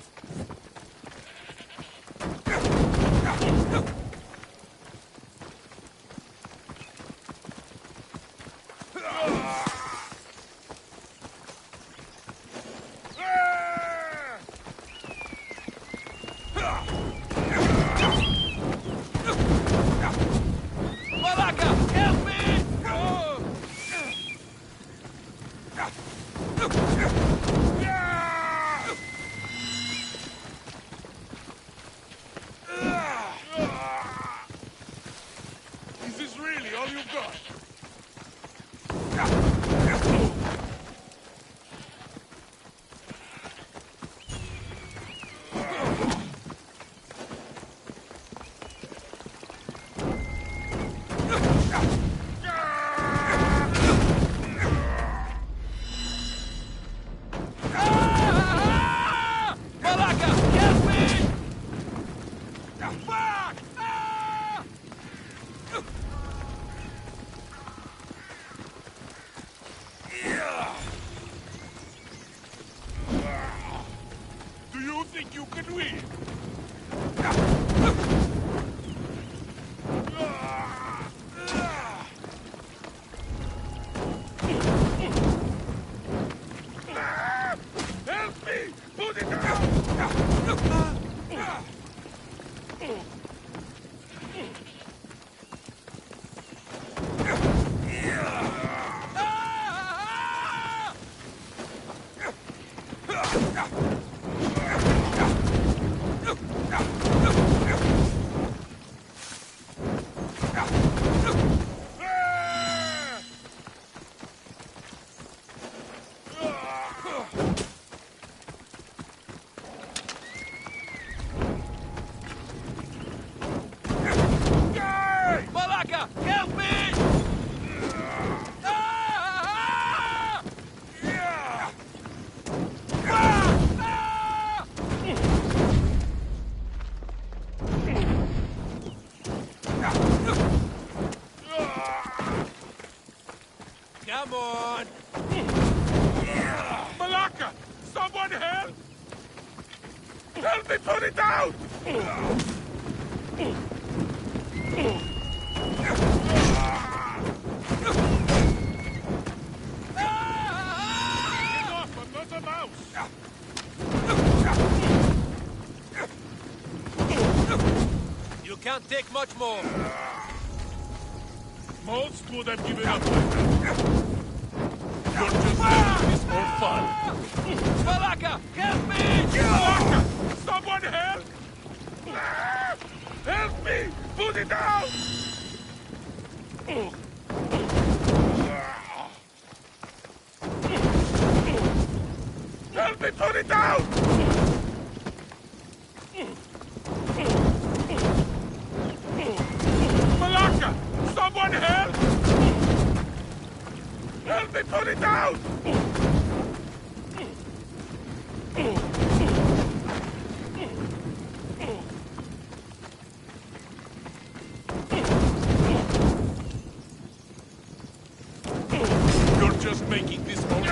think you can win? Help me! Put it down! Malaka, help me! Come on! Malaka! Someone help! Help me put it out! Get off! I'm not a mouse! You can't take much more. Most would have given up by now. You're just doing this for fun. Malaka, help me! Malaka! Someone help! Help me! Put it out! Help me put it out! Malaka! Someone help! Help me put it out! You're just making this more...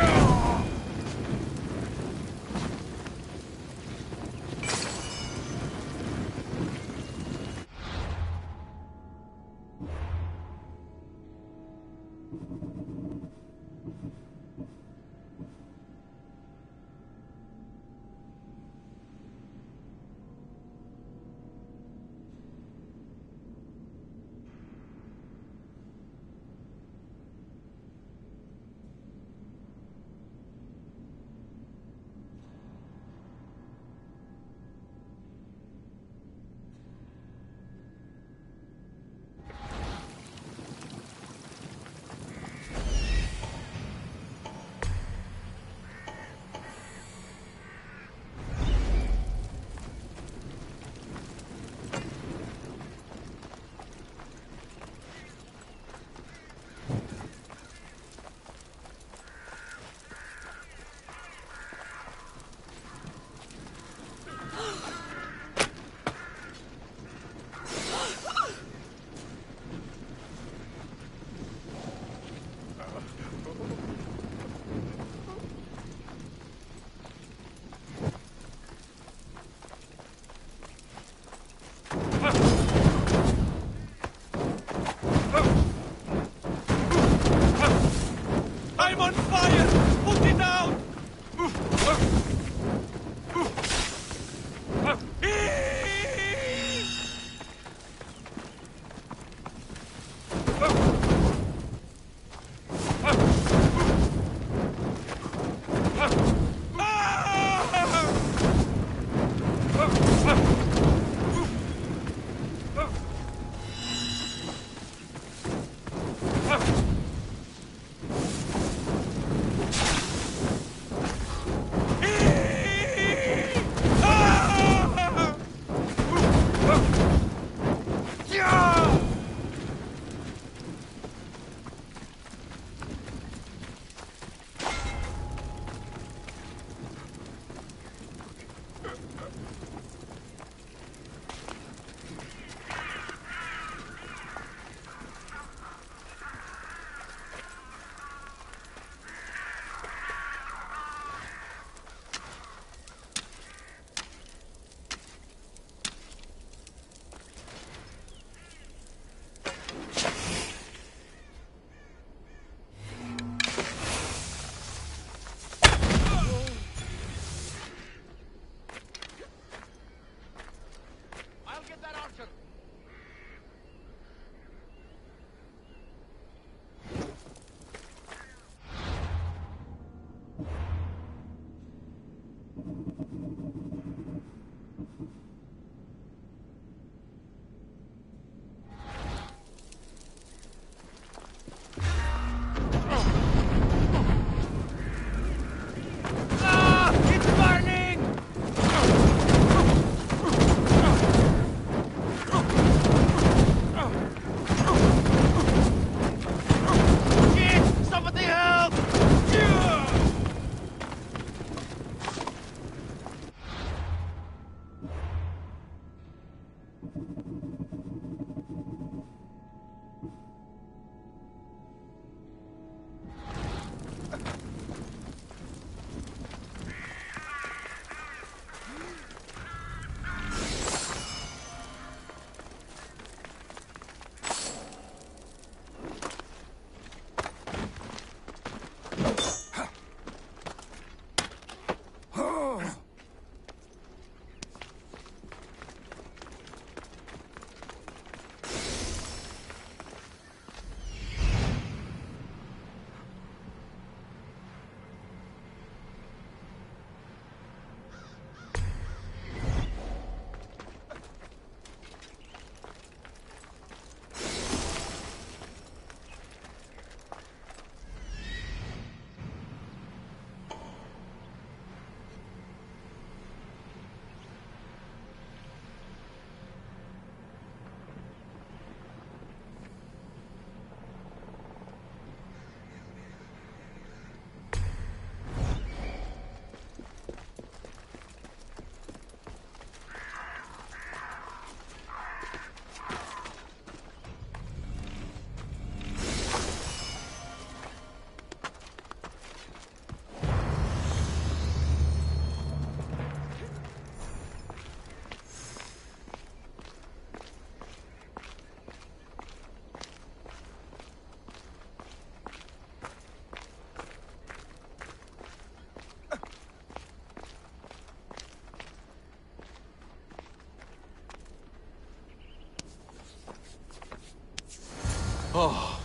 Oh,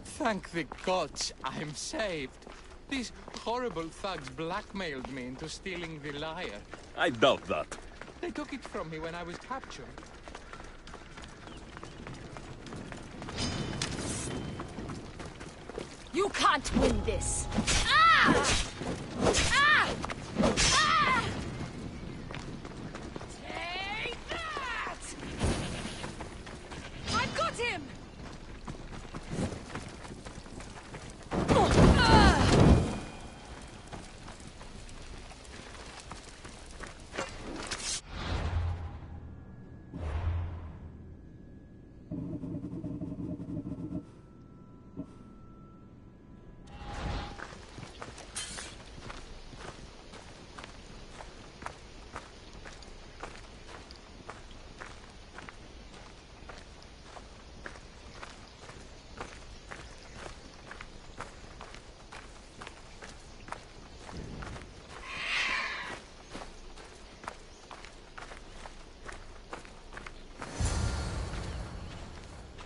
thank the gods I'm saved. These horrible thugs blackmailed me into stealing the lyre. I doubt that. They took it from me when I was captured. You can't win this! Ah! Ah! Ah! Take that! I've got him!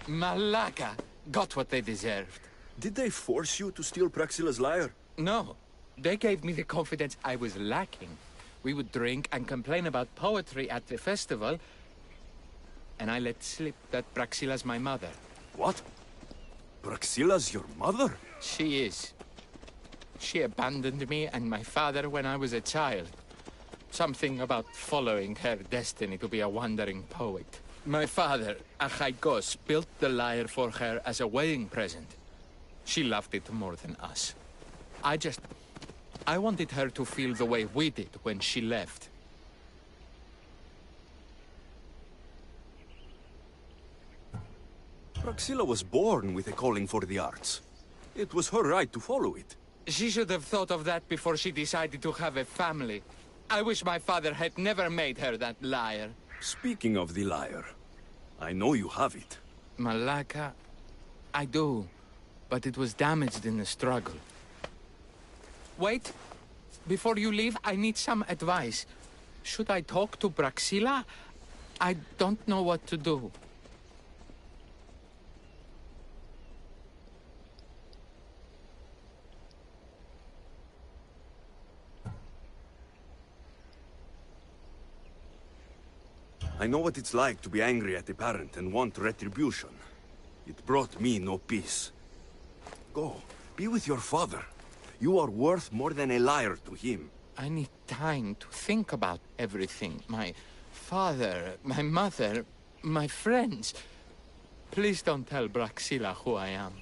Malaka got what they deserved. Did they force you to steal Praxila's lyre? No. They gave me the confidence I was lacking. We would drink and complain about poetry at the festival, and I let slip that Praxila's my mother. What? Praxila's your mother? She is. She abandoned me and my father when I was a child. Something about following her destiny to be a wandering poet. My father, Achaikos, built the lyre for her as a wedding present. She loved it more than us. I wanted her to feel the way we did when she left. Praxila was born with a calling for the arts. It was her right to follow it. She should have thought of that before she decided to have a family. I wish my father had never made her that lyre. Speaking of the lyre, I know you have it. Malaka, I do, but it was damaged in the struggle. Wait, before you leave, I need some advice. Should I talk to Praxila? I don't know what to do. I know what it's like to be angry at a parent and want retribution. It brought me no peace. Go, be with your father. You are worth more than a lyre to him. I need time to think about everything. My father, my mother, my friends. Please don't tell Braxilla who I am.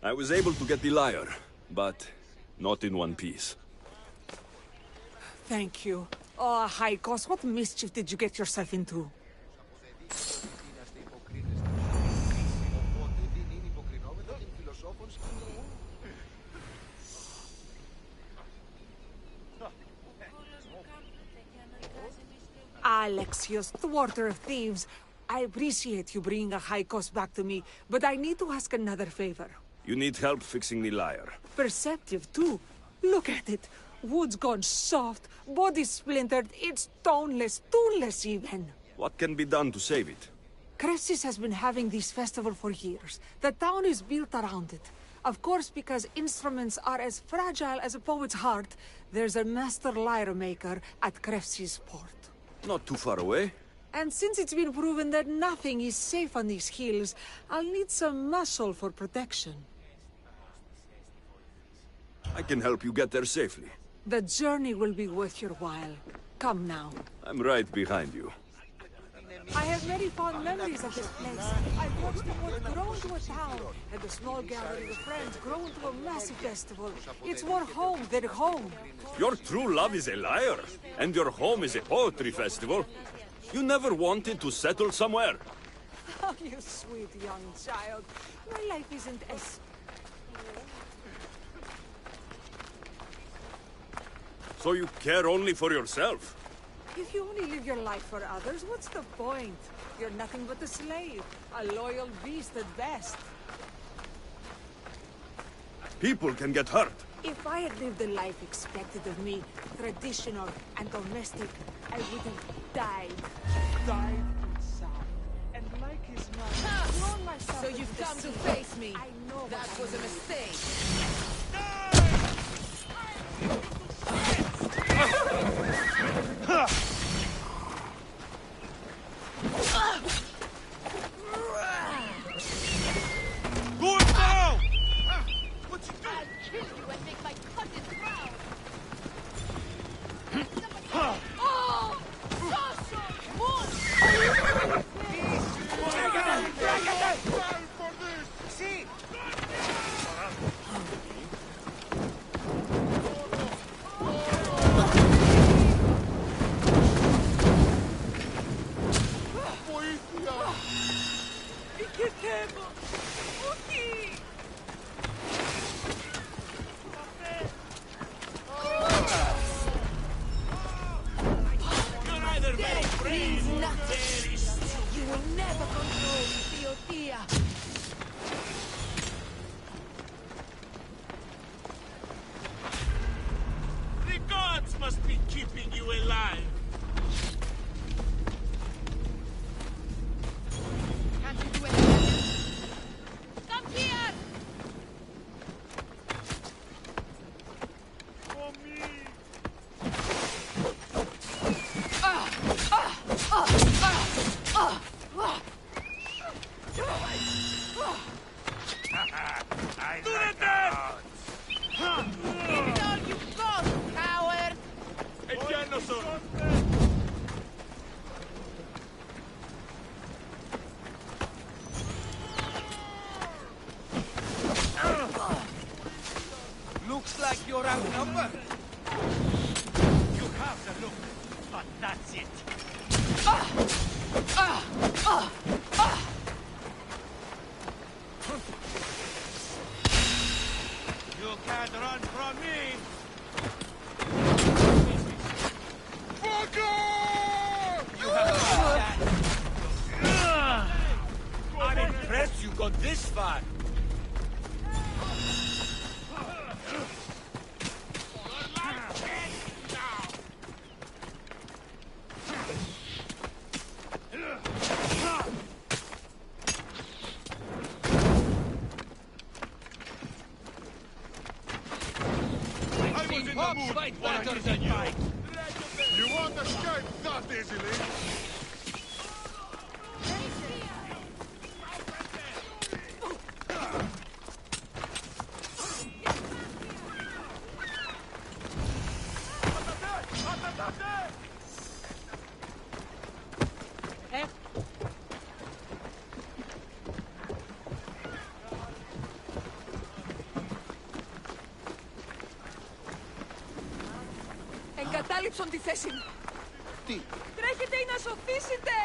I was able to get the lyre, but not in one piece. Thank you. Oh, Haikos, what mischief did you get yourself into? Alexios, thwarter of thieves. I appreciate you bringing a Haikos back to me, but I need to ask another favor. You need help fixing the lyre. Perceptive, too. Look at it. Wood's gone soft, body splintered, it's toneless, tooless even. What can be done to save it? Cressis has been having this festival for years. The town is built around it. Of course, because instruments are as fragile as a poet's heart, there's a master lyre maker at Cressis port. Not too far away. And since it's been proven that nothing is safe on these hills, I'll need some muscle for protection. I can help you get there safely. The journey will be worth your while. Come now. I'm right behind you. I have very fond memories of this place. I've watched the wood grow into a town, and the small gathering of friends grow into a massive festival. It's more home than home. Your true love is a lyre, and your home is a poetry festival. You never wanted to settle somewhere. Oh, you sweet young child. My life isn't as... So you care only for yourself? If you only live your life for others, what's the point? You're nothing but a slave, a loyal beast at best. People can get hurt. If I had lived the life expected of me, traditional and domestic, I would have died. Died inside. And like his mother, thrown myself So you've come to face me. I know that was a mistake. Good now! What you do? I'll kill you and make my cousin proud. Oh! See? like you're outnumbered. You have the look, but that's it. You can't run from me. You have I'm impressed you got this far. Fight better than you. You won't escape that easily. Εγκατάλειψον τη θέση μου. Τι? Τρέχετε ή να σωθήσετε.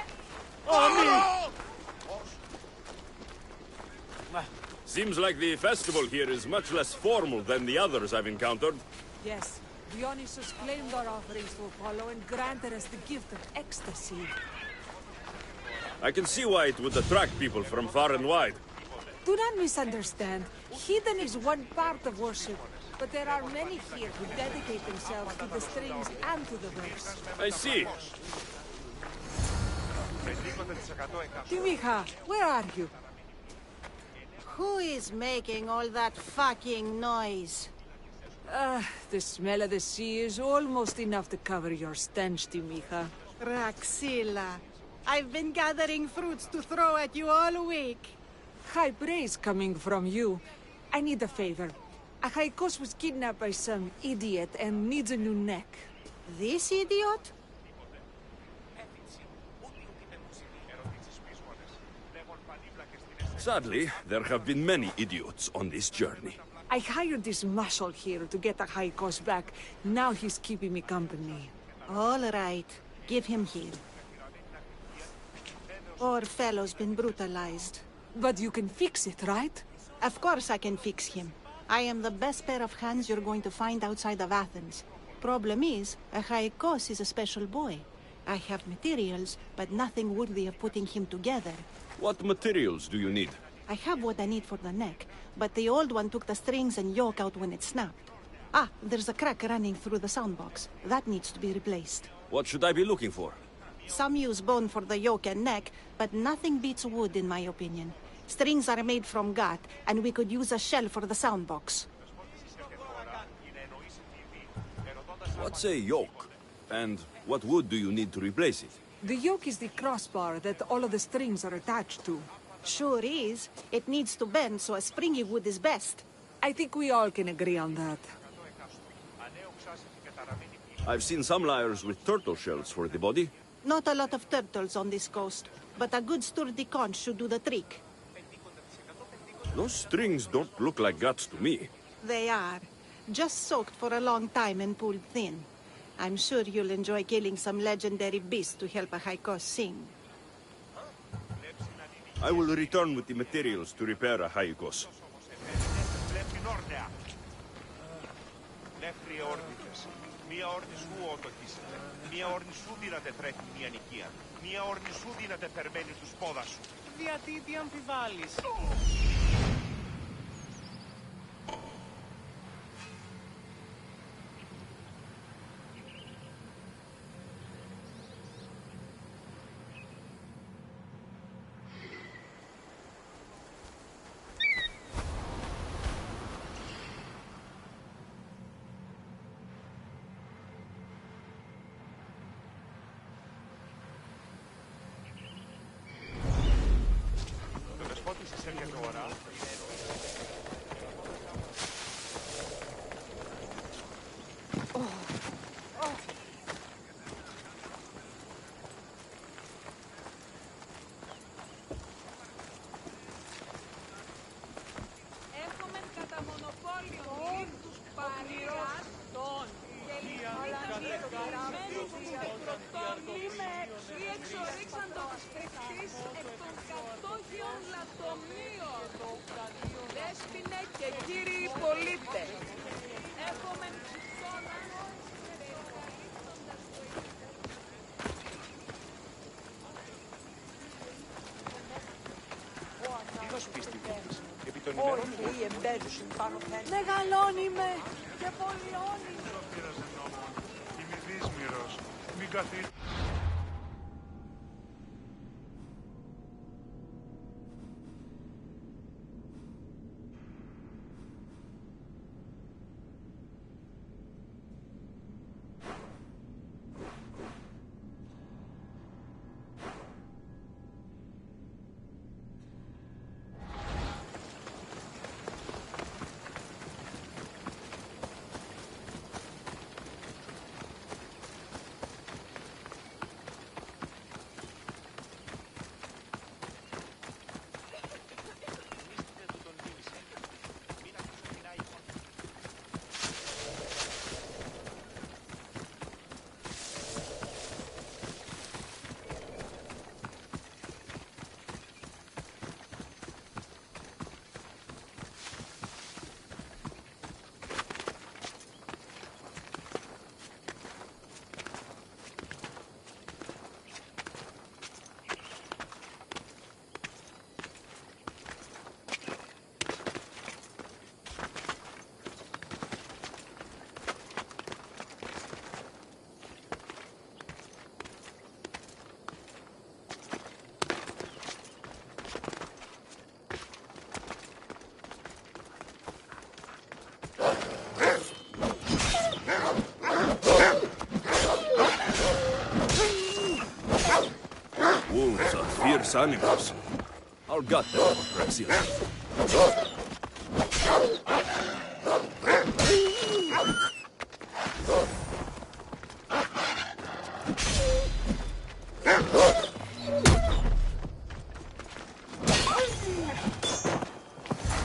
Seems like the festival here is much less formal than the others I've encountered. Yes, Dionysus claimed our offerings to Apollo and granted us the gift of ecstasy. I can see why it would attract people from far and wide. Do not misunderstand. Heathen is one part of worship, but there are many here who dedicate themselves to the strings and to the verse. I see. Timiha, where are you? Who is making all that fucking noise? The smell of the sea is almost enough to cover your stench, Timiha. Raxilla, I've been gathering fruits to throw at you all week. High praise coming from you. I need a favor. Achaikos was kidnapped by some idiot and needs a new neck. This idiot? Sadly, there have been many idiots on this journey. I hired this muscle here to get Achaikos back. Now he's keeping me company. All right. Give him here. Poor fellow's been brutalized. But you can fix it, right? Of course I can fix him. I am the best pair of hands you're going to find outside of Athens. Problem is, Achaikos is a special boy. I have materials, but nothing worthy of putting him together. What materials do you need? I have what I need for the neck, but the old one took the strings and yoke out when it snapped. Ah, there's a crack running through the soundbox. That needs to be replaced. What should I be looking for? Some use bone for the yoke and neck, but nothing beats wood in my opinion. Strings are made from gut, and we could use a shell for the soundbox. What's a yoke? And what wood do you need to replace it? The yoke is the crossbar that all of the strings are attached to. Sure is. It needs to bend, so a springy wood is best. I think we all can agree on that. I've seen some lyres with turtle shells for the body. Not a lot of turtles on this coast, but a good sturdy conch should do the trick. Those strings don't look like guts to me. They are. Just soaked for a long time and pulled thin. I'm sure you'll enjoy killing some legendary beast to help Achaikos sing. I will return with the materials to repair Achaikos. Μία όρνη σου οτοχήσετε. Μία όρνη σου δύναται τρέχει μία νοικία. Μία όρνη σου δύναται περμένει τους πόδας σου. Γιατί τι αμφιβάλλεις. Παρίας των κατεκτημένους πρωτόμνημες ή εξορίξαν το σφιχτής εκ των κατόχιων λατομείων. Δέσποινε και κύριοι πολίτες, έχομεν ψυχώνα Ποιος πίστη δίνεις, επί των ημερών μου. μεγαλώνει με και πολιώνει. Δεν πήραζε νόμον. Είμαι δύσμυρος. Μην καθίσει. Wolves are fierce animals. I'll gut them for Praxeas.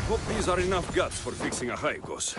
Hope these are enough guts for fixing a Haikos.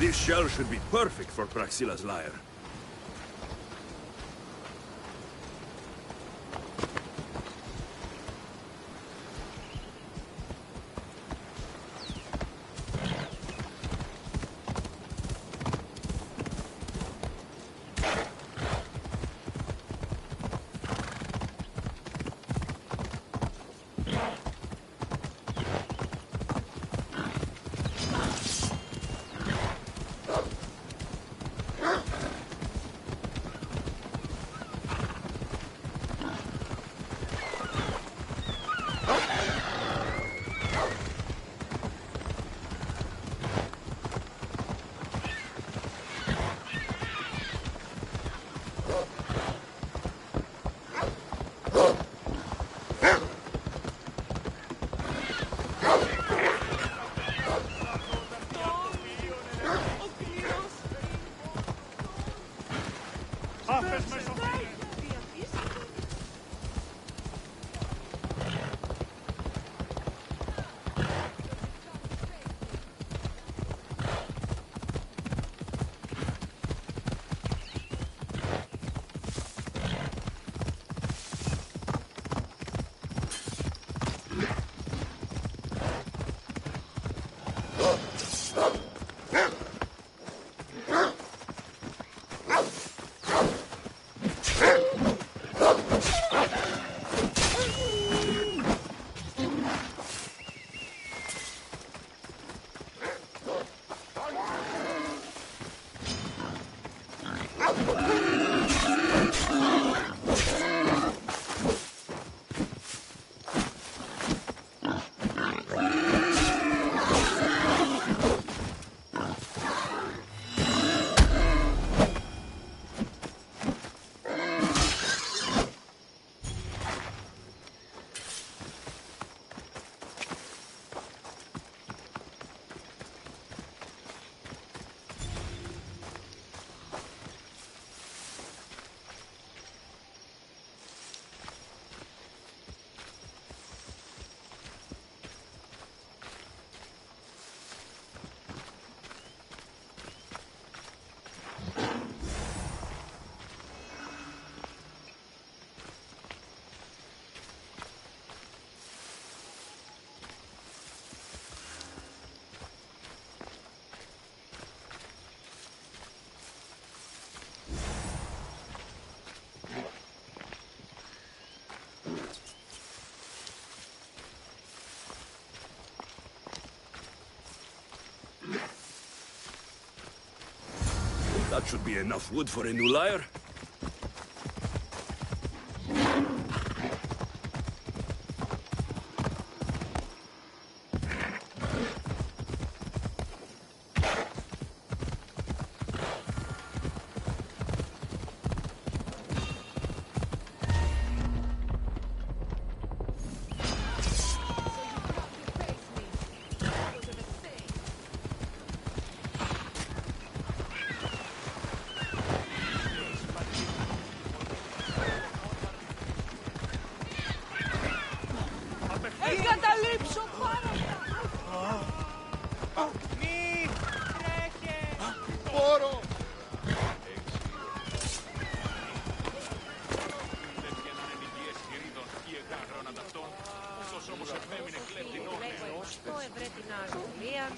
This shell should be perfect for Praxila's lyre. Άφες μέσα. That should be enough wood for a new lyre. Εγκαταλείψω πάρα Μη τρέχε! Πόρο! Το ευρέ την Αγγλία.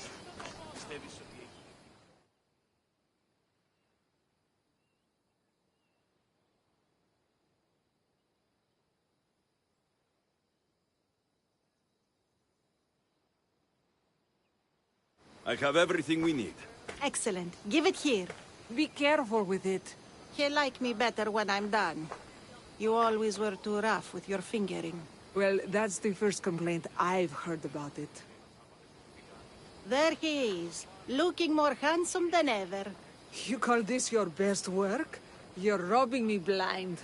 Πιστεύεις ότι I have everything we need. Excellent. Give it here. Be careful with it. He'll like me better when I'm done. You always were too rough with your fingering. Well, that's the first complaint I've heard about it. There he is, looking more handsome than ever. You call this your best work? You're robbing me blind.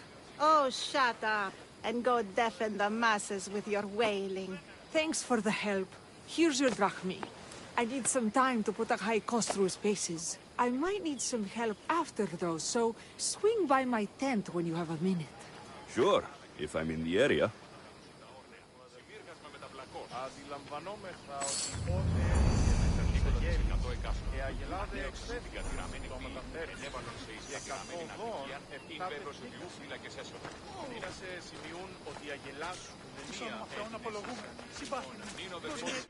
Oh, shut up, and go deafen the masses with your wailing. Thanks for the help. Here's your drachmi. I need some time to put a high cost through spaces. I might need some help after those, so swing by my tent when you have a minute. Sure, if I'm in the area. Αντιλαμβανόμεθα ότι πότε έγινε μέσα στο γέλιο. Αγελάδε εξέφυγαν το μεταφέρουν. Έβαλαν σε ισχύ γραμμένη αναπτυχία. Είναι βέβαιος ότι οι φύλακες έσωθαν. Είναι σε σημειούν ότι οι αγελάς σου μία έτοιμη. Είναι ο δεσπότης.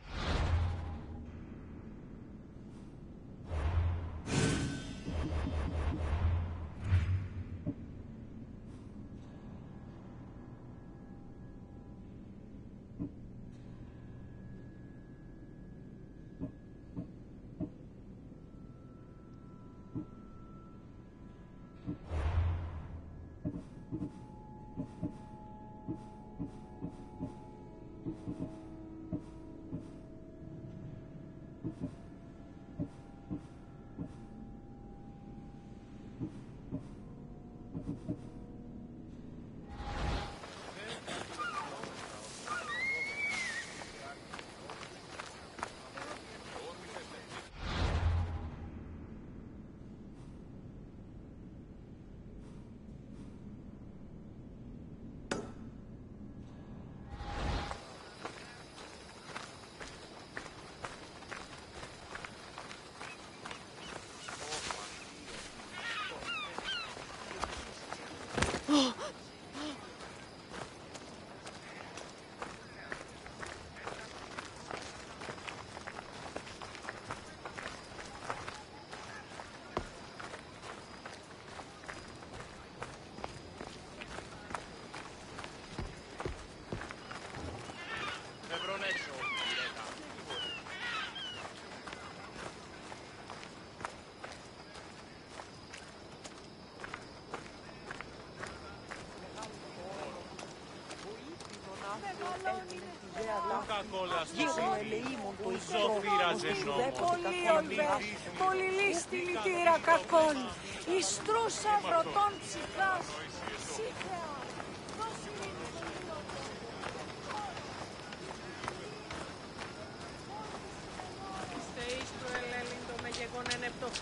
Πολυλίστηλητήρα κακών, ιστρούσα βρωτών ψυχάς, σύγχαια,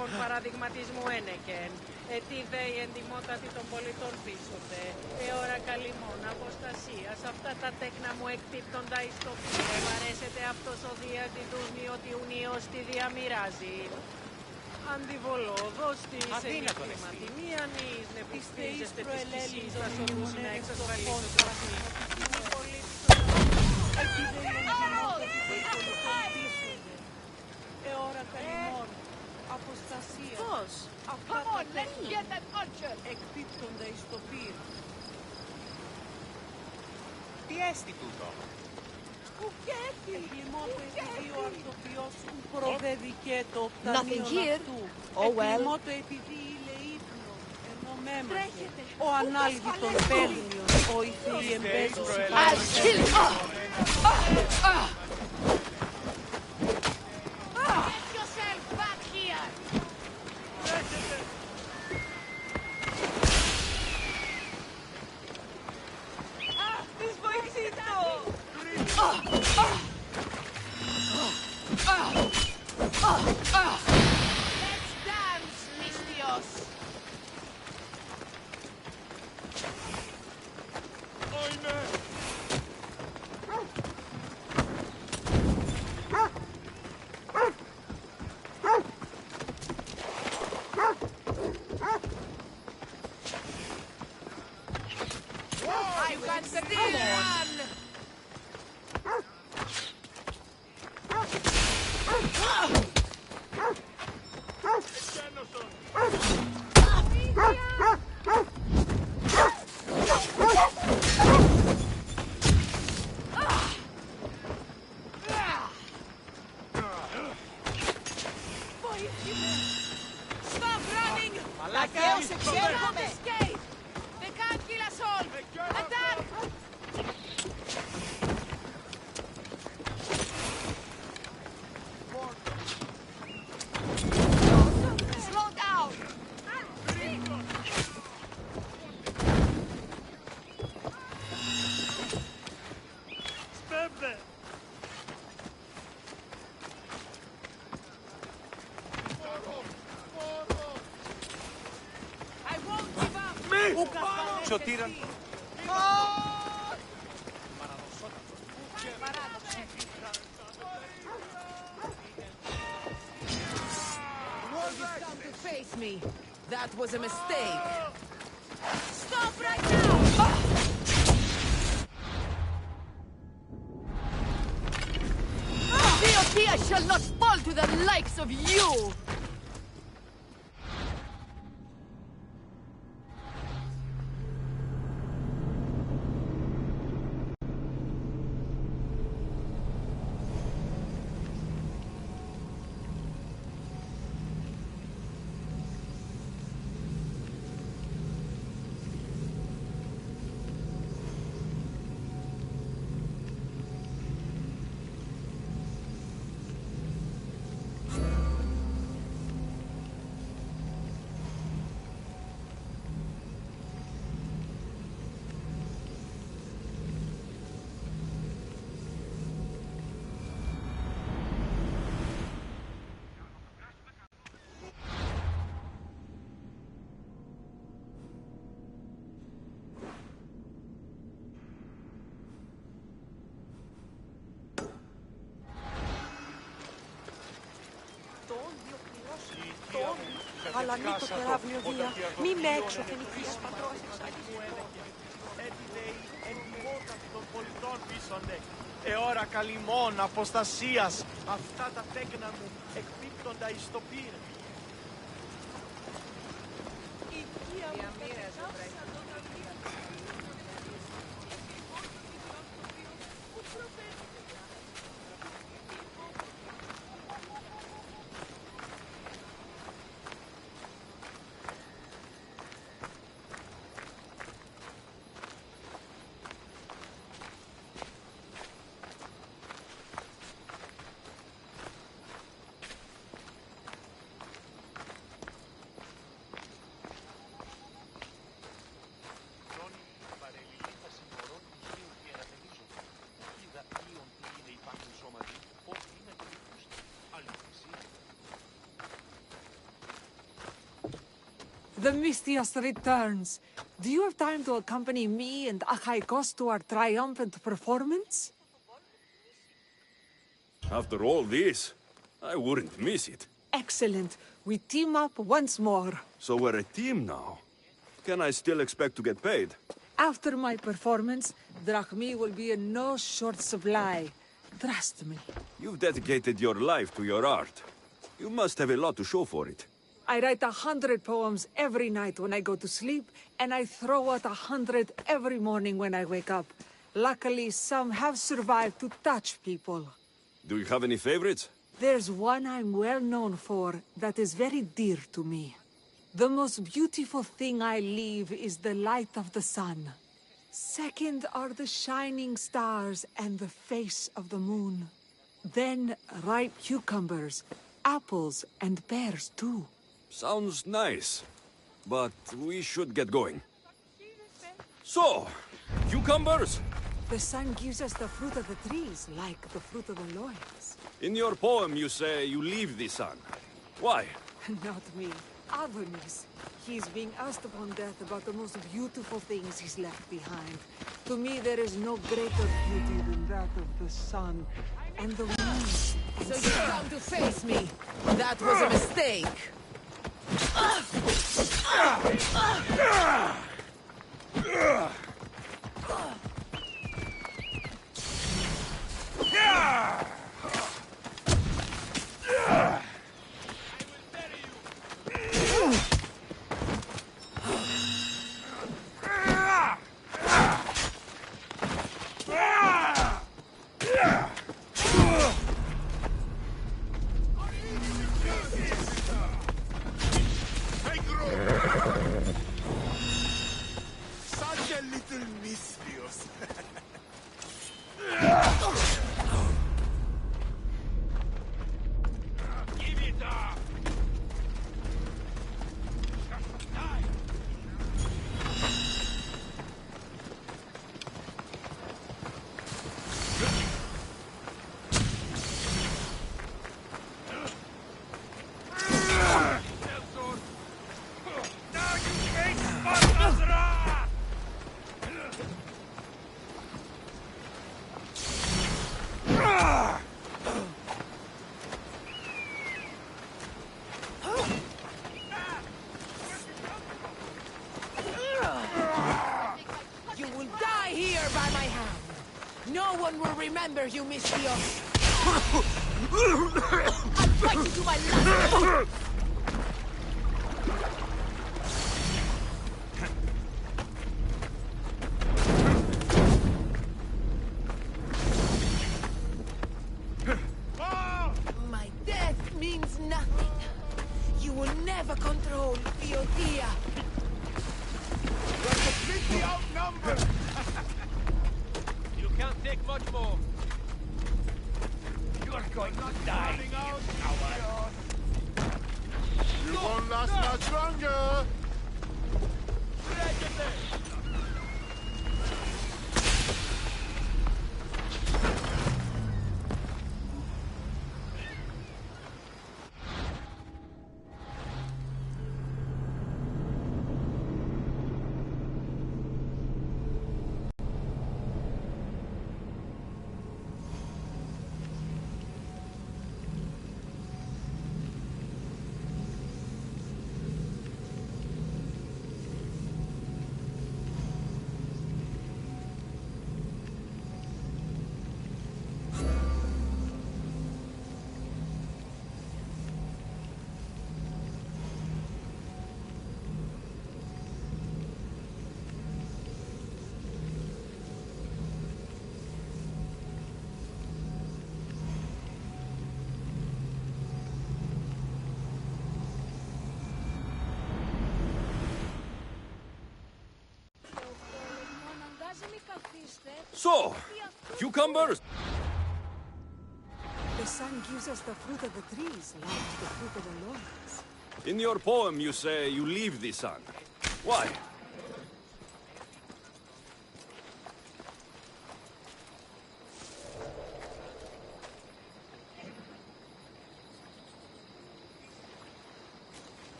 Ορ παραδειγματισμού ένεκεν. Ετί δέη εντιμότατη των πολιτών πίσωτε. Εώρα καλυμών αποστασίας. Αυτά τα τέκνα μου εκτύπτοντα εις το πύρε. Βαρέσετε αυτός ο διατητούς ότι ουνίος τη διαμοιράζει. Αντιβολόδος της ενιστήματι. Μίαν εις νεπιστρίζεστε της κυσής θα σωρούς να εξασφαλίσω το αυτή. Είναι πολύ ετί δέη εντιμότατη των πολιτών πίσωτε. Εώρα καλυμών. Αποστασία. Πώς? Αυτά τα τέκνα εκπίπτονται εις το πύρ. Τι έστι τούτο? Ουκέτη! Εκκλημότο επειδή ο αρτοποιός σου προδεδικέ το οπτανίον αυτού. Εκκλημότο επειδή είναι ύπνο, ενώ μέμαστε. Ο ανάλγητον πέλνιον, ο ηθή εμπέζος. I'll kill you! Get yourself back here! Τις βοηθήσω! Let's dance, Mistios! I can still run! Stop running! Λακέος εξέρχομαι! Escape! They can't kill us all! Attack! Slow down! Σπέβδε! I won't give up! Σωτήραν. Come to face me. That was a mistake. Stop right now! I shall not fall to the likes of you! Αλλά μη το τεράβνιο δία, μη με έξω φαινικείς πατρός Έτσι λέει εντιμότατη των πολιτών πίσονται. Εώρα καλυμών αποστασίας. Αυτά τα τέκνα μου εκπίπτοντα εις το πύρ. The Mystios returns. Do you have time to accompany me and Achaikos to our triumphant performance? After all this, I wouldn't miss it. Excellent. We team up once more. So we're a team now. Can I still expect to get paid? After my performance, drachmi will be in no short supply. Trust me. You've dedicated your life to your art. You must have a lot to show for it. I write 100 poems every night when I go to sleep, and I throw out 100 every morning when I wake up. Luckily, some have survived to touch people. Do you have any favorites? There's one I'm well known for that is very dear to me. The most beautiful thing I leave is the light of the sun. Second are the shining stars and the face of the moon. Then ripe cucumbers, apples, and pears too. Sounds nice. But we should get going. So, cucumbers? The sun gives us the fruit of the trees, like the fruit of the loins. In your poem you say you leave the sun. Why? Not me. Adonis. He's being asked upon death about the most beautiful things he's left behind. To me, there is no greater beauty than that of the sun and the moon. So you come to face me. That was a mistake. Such a little mischievous. Give it up! Now you face Sparta's wrath! You will die here by my hand. No one will remember you, Mystios. I'll fight you to my last. My death means nothing. You will never control Piotia. We're completely outnumbered! You can't take much more. You're going to die, coward. You won't last much longer! So, cucumbers? The sun gives us the fruit of the trees, like the fruit of the loins. In your poem you say you leave the sun. Why?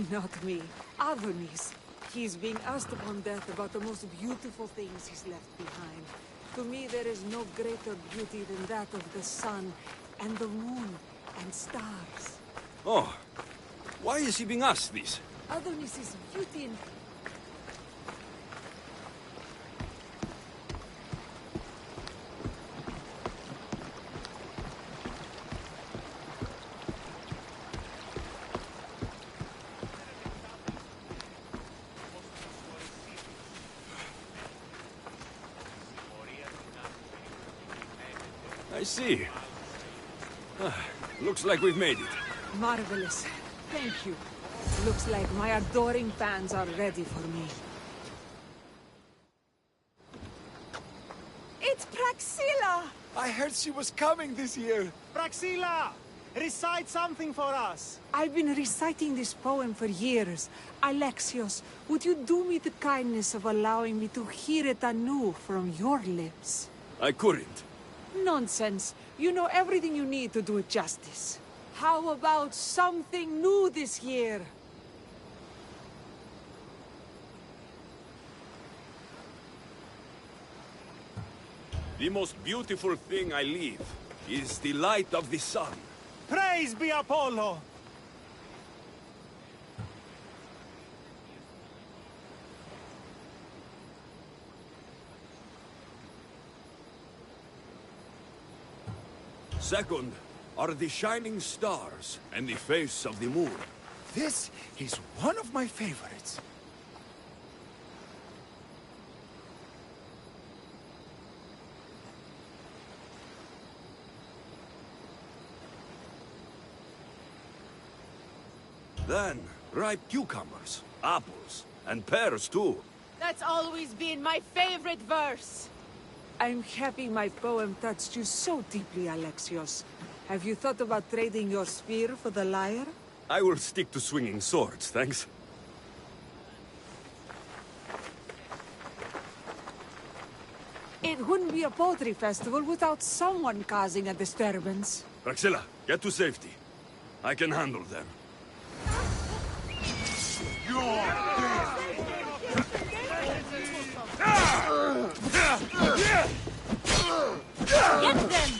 Not me. Adonis. He's being asked upon death about the most beautiful things he's left behind. To me, there is no greater beauty than that of the sun, and the moon, and stars. Oh, why is he being asked this? Adonis's beauty and... I see. Looks like we've made it. Marvelous. Thank you. Looks like my adoring fans are ready for me. It's Praxilla! I heard she was coming this year. Praxilla! Recite something for us. I've been reciting this poem for years. Alexios, would you do me the kindness of allowing me to hear it anew from your lips? I couldn't. Nonsense. You know everything you need to do it justice. How about something new this year? The most beautiful thing I leave is the light of the sun. Praise be Apollo! Second are the shining stars and the face of the moon. This is one of my favorites. Then, ripe cucumbers, apples, and pears too. That's always been my favorite verse. I'm happy my poem touched you so deeply, Alexios. Have you thought about trading your spear for the lyre? I will stick to swinging swords, thanks. It wouldn't be a poetry festival without someone causing a disturbance. Praxilla, get to safety. I can handle them. Get them!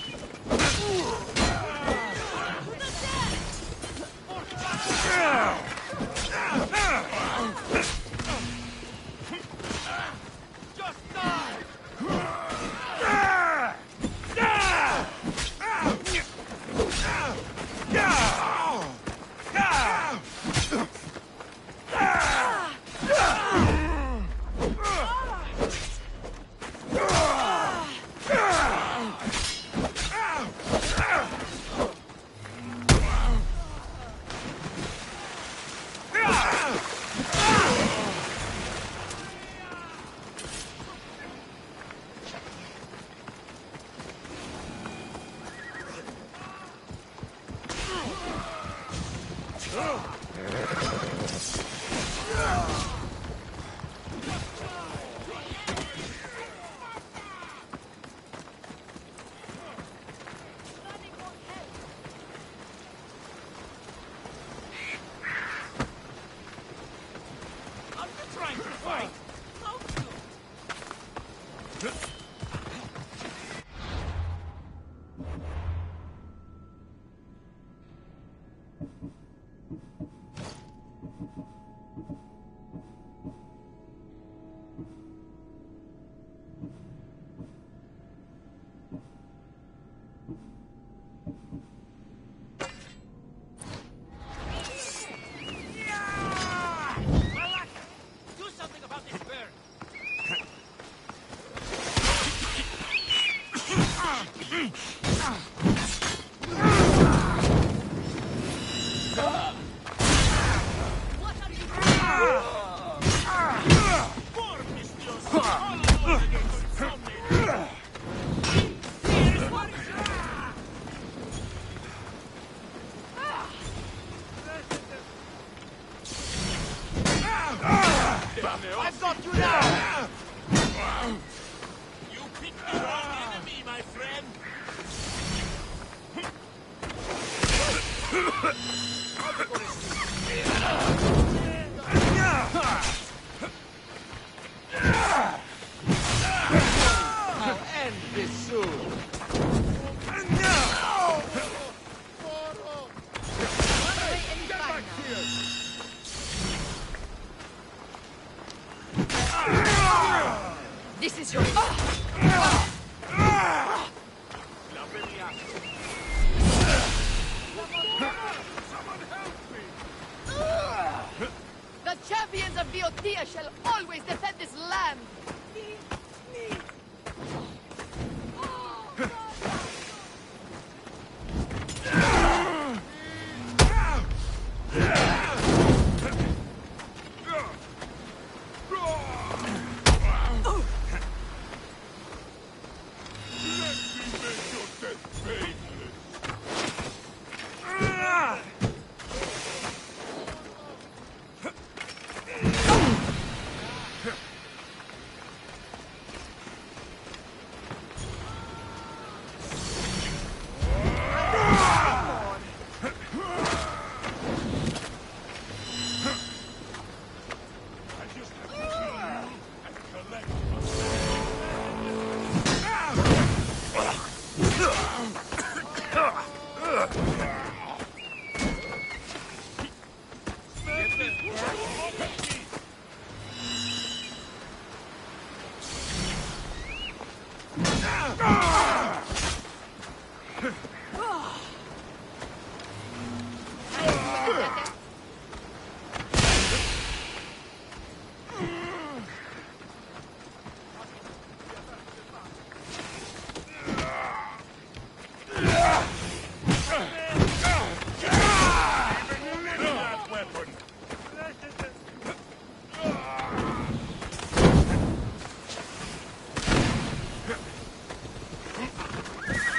Just die! I've got you now! You picked the wrong enemy, my friend! this soon. This is your... The champions of Viotia shall always defend this land!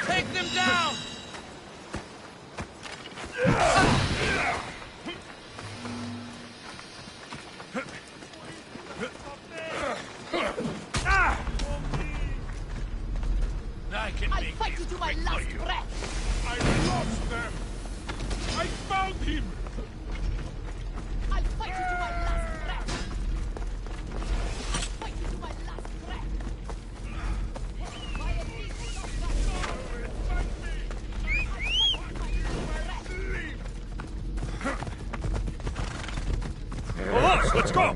Take them down! I can I'll make fight you this to my quick last for you. breath! I lost them! I found him! I'll fight you to my last breath! I'll fight you to my last breath! By a beast of Alright, let's go!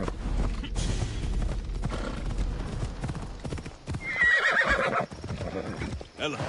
Ella.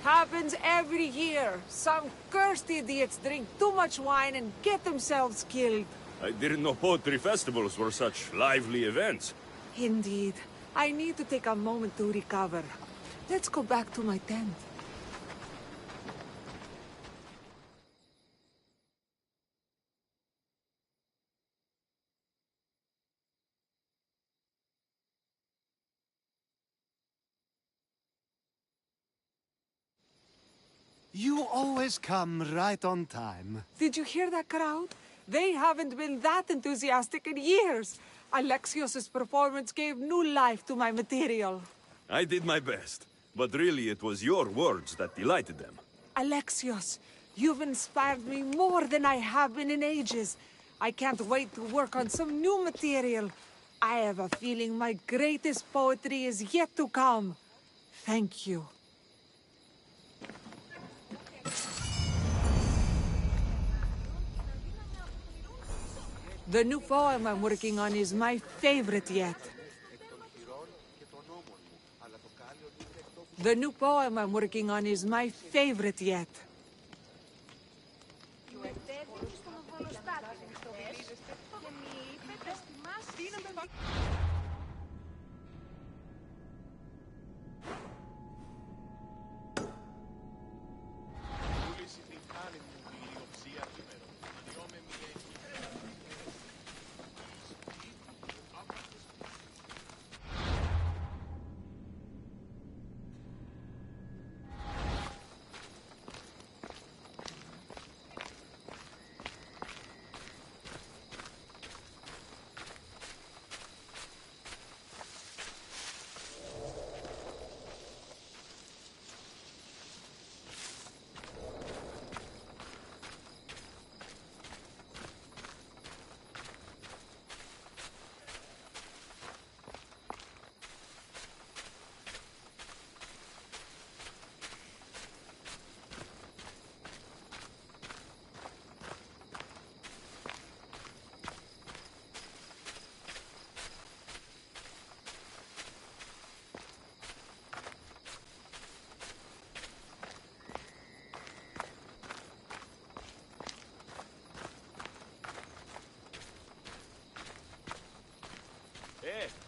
Happens every year. Some cursed idiots drink too much wine and get themselves killed. I didn't know poetry festivals were such lively events. Indeed. I need to take a moment to recover. Let's go back to my tent. You always come right on time. Did you hear that crowd? They haven't been that enthusiastic in years. Alexios's performance gave new life to my material. I did my best, but really it was your words that delighted them. Alexios, you've inspired me more than I have been in ages. I can't wait to work on some new material. I have a feeling my greatest poetry is yet to come. Thank you. The new poem I'm working on is my favorite yet. The new poem I'm working on is my favorite yet.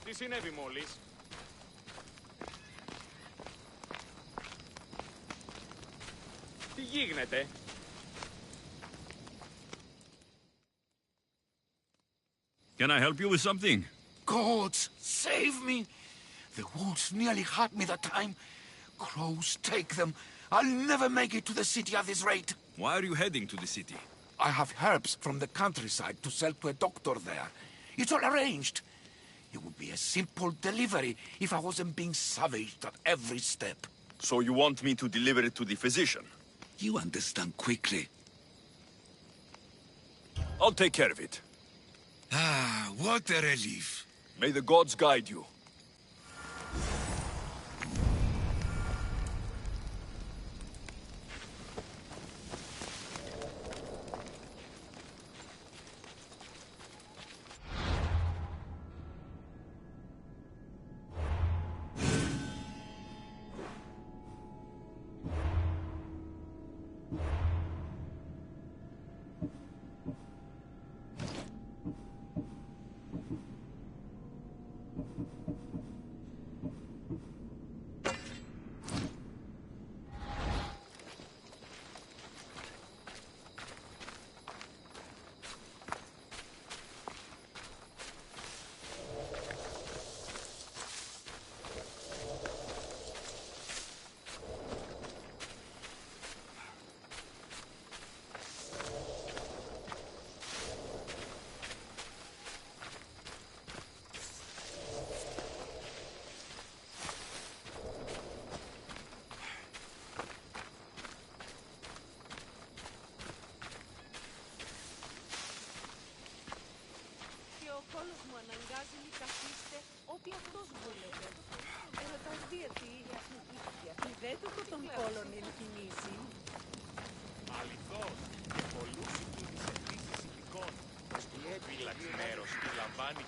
Τι συνέβη μόλις? Τι γίνεται? Can I help you with something? Gods, save me! The wolves nearly had me that time. Crows take them. I'll never make it to the city at this rate. Why are you heading to the city? I have herbs from the countryside to sell to a doctor there. It's all arranged. It would be a simple delivery if I wasn't being savaged at every step. So you want me to deliver it to the physician? You understand quickly. I'll take care of it. Ah, what a relief. May the gods guide you.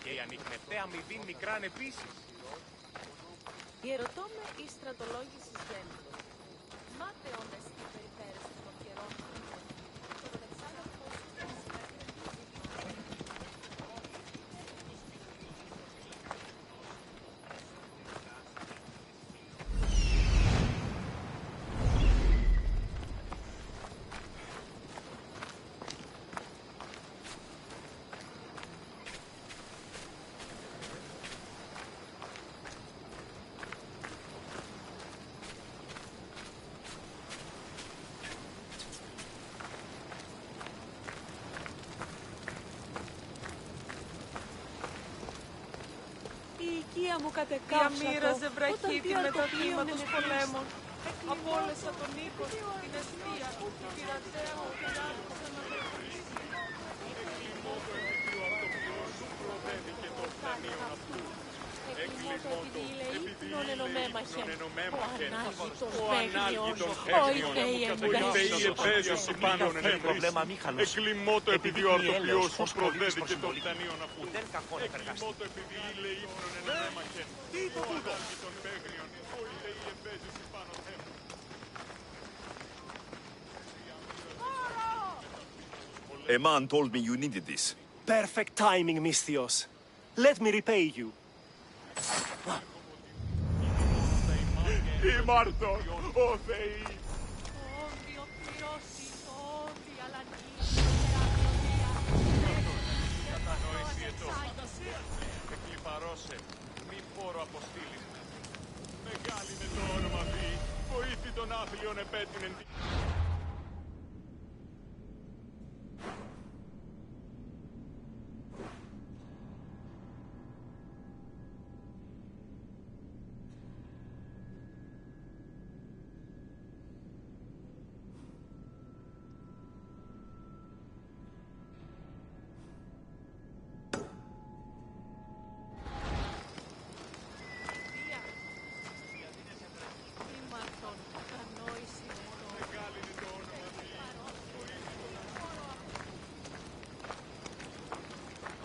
Και η ανιχνευταία αμοιβή μικράν επίσης. Διερωτώ με εις στρατολόγησης γέννητος. Μάταιον εστί περιφέρεστε των καιρών ήλων. Και τον εξάδελφος Η οικία μου κατεκάψα διαμοίραζε βραχίτη με τα θύματα των πολέμων. Απόλεσα τον οίκο, την αιστεία, την πειρατέα μου, την άρχισα να Εκκλείμωτο επειδή η λαή νον ενωμέμαχεν, ο ανάλγητος παίγνιος, Ο Θεοί επέζηση πάνω εν εκκλείμωτο επειδή ο αρτοπιός σου προδέθηκε των φτανίων αυτού. Εκκλείμωτο επειδή η λαή νον ενωμέμαχεν, ο ανάλγητον παίγνιον, ο Θεοί επέζηση πάνω εν. A man told me you needed this. Perfect timing, Misthios. Let me repay you. Ήμαρτον, ο Θεοί. Όντιο πληρώσει, όντια λανή, Κατανόηση ετώ. Εκλιπαρώσε, μη φόρο αποστήλεις με. Μεγάλη είναι το όνομα Δι, βοήθη των άθλιων επέτεινεν.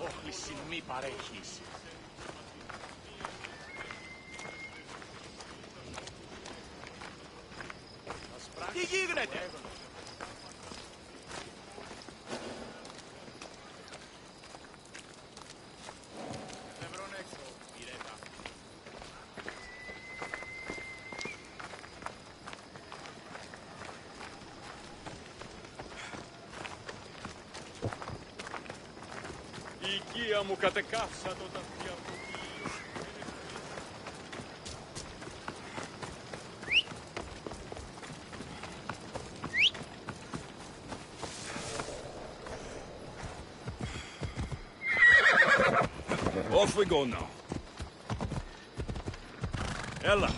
Όχληση μη παρέχεις. Τι γίνεται! Η οικία μου κατεκάψα το ταυτιά του. Off we go now. Ella.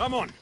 Come on.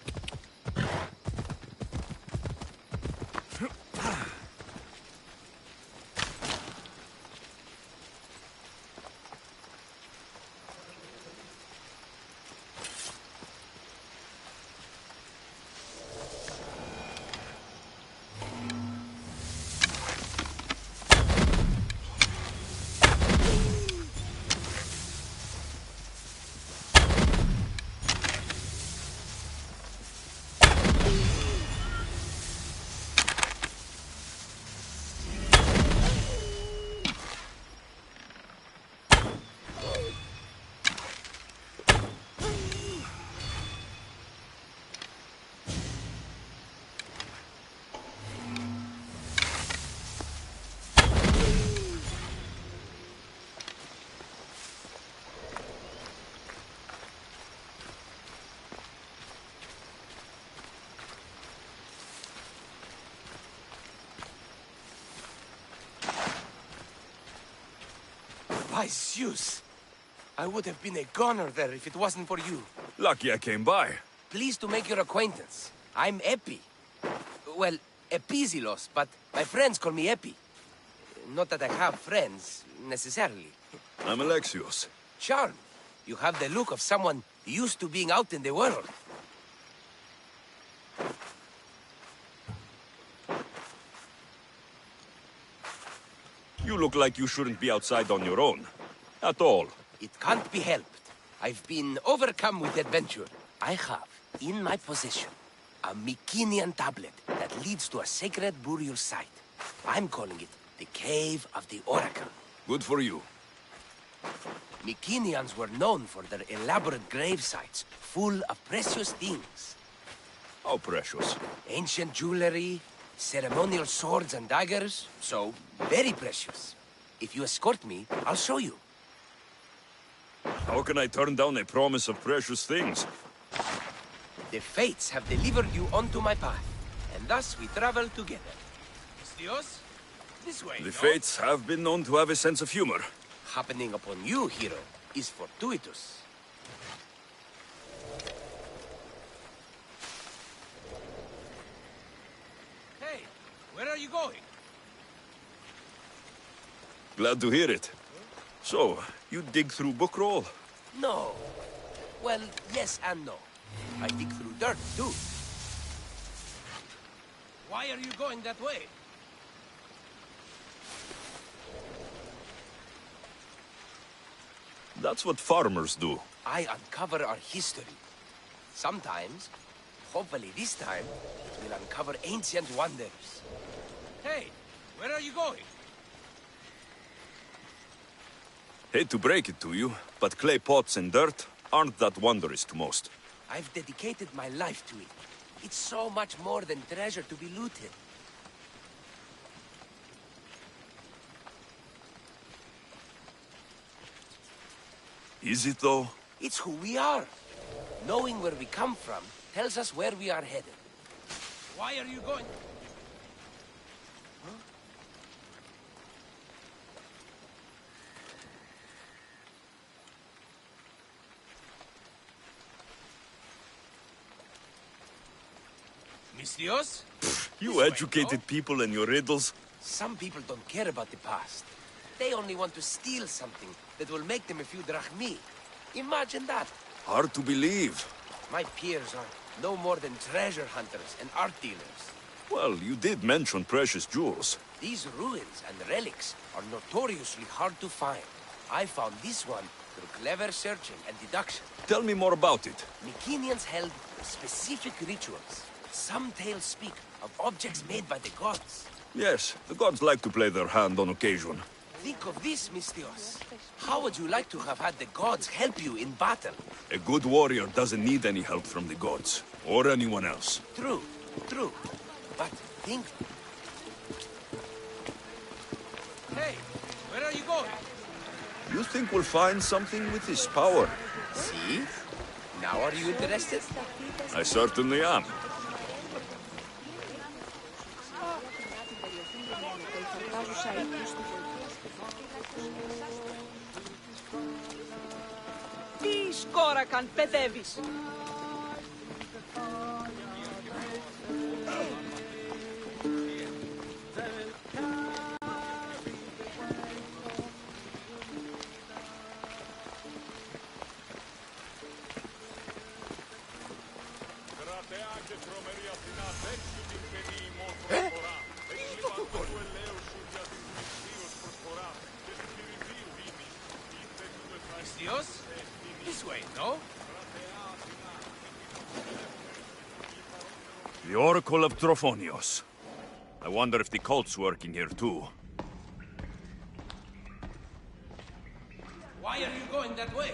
By Zeus! I would have been a goner there if it wasn't for you. Lucky I came by. Pleased to make your acquaintance. I'm Epi. Well, Episilos, but my friends call me Epi. Not that I have friends, necessarily. I'm Alexios. Charm. You have the look of someone used to being out in the world. You look like you shouldn't be outside on your own. At all. It can't be helped. I've been overcome with adventure. I have, in my possession, a Mycenaean tablet that leads to a sacred burial site. I'm calling it the Cave of the Oracle. Good for you. Mycenaeans were known for their elaborate grave sites, full of precious things. How precious? Ancient jewelry, ceremonial swords and daggers, so very precious. If you escort me, I'll show you. How can I turn down a promise of precious things? The fates have delivered you onto my path, and thus we travel together. Dios? This way, The fates have been known to have a sense of humor. Happening upon you, hero, is fortuitous. Hey, where are you going? Glad to hear it. So, you dig through book roll? No. Well, yes and no. I dig through dirt, too. Why are you going that way? That's what farmers do. I uncover our history. Sometimes, hopefully this time, we'll uncover ancient wonders. Hey, where are you going? Hate to break it to you, but clay pots and dirt aren't that wondrous to most. I've dedicated my life to it. It's so much more than treasure to be looted. Is it, though? It's who we are. Knowing where we come from tells us where we are headed. Why are you going? Mistios? You educated people and your riddles. Some people don't care about the past. They only want to steal something that will make them a few drachmi. Imagine that. Hard to believe. My peers are no more than treasure hunters and art dealers. Well, you did mention precious jewels. These ruins and relics are notoriously hard to find. I found this one through clever searching and deduction. Tell me more about it. Mycenaeans held specific rituals. Some tales speak of objects made by the gods. Yes, the gods like to play their hand on occasion. Think of this, Mistios. How would you like to have had the gods help you in battle? A good warrior doesn't need any help from the gods, or anyone else. True, true. But think... Hey, where are you going? You think we'll find something with this power? See? Now are you interested? I certainly am. Τι σκόρακαν παιδεύεις. Oracle of Trophonios. I wonder if the cult's working here too. Why are you going that way?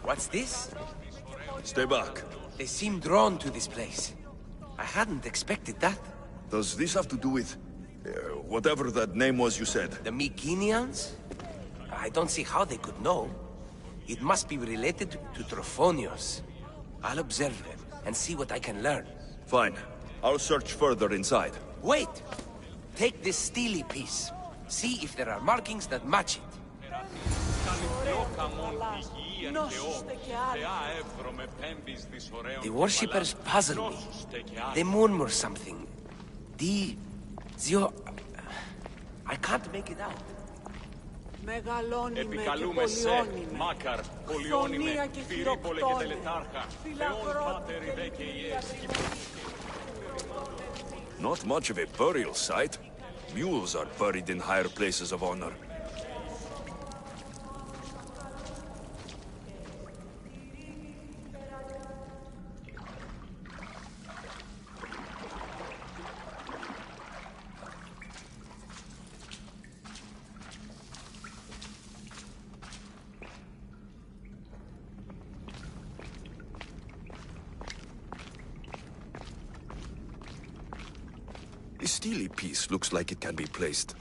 What's this? Stay back. They seem drawn to this place. I hadn't expected that. Does this have to do with... whatever that name was you said? The Mycenaeans? I don't see how they could know. It must be related to Trophonios. I'll observe them and see what I can learn. Fine. I'll search further inside. Wait! Take this steely piece. See if there are markings that match it. The worshippers puzzle me. They murmur something. I can't make it out. Επικαλούμε σε, Μάκαρ, πολιώνυμε, Φυρίπολε και Τελετάρχα, Θεόν Πάτερ Ιβέ και Ιες. Not much of a burial site. Mules are buried in higher places of honor. The steely piece looks like it can be placed.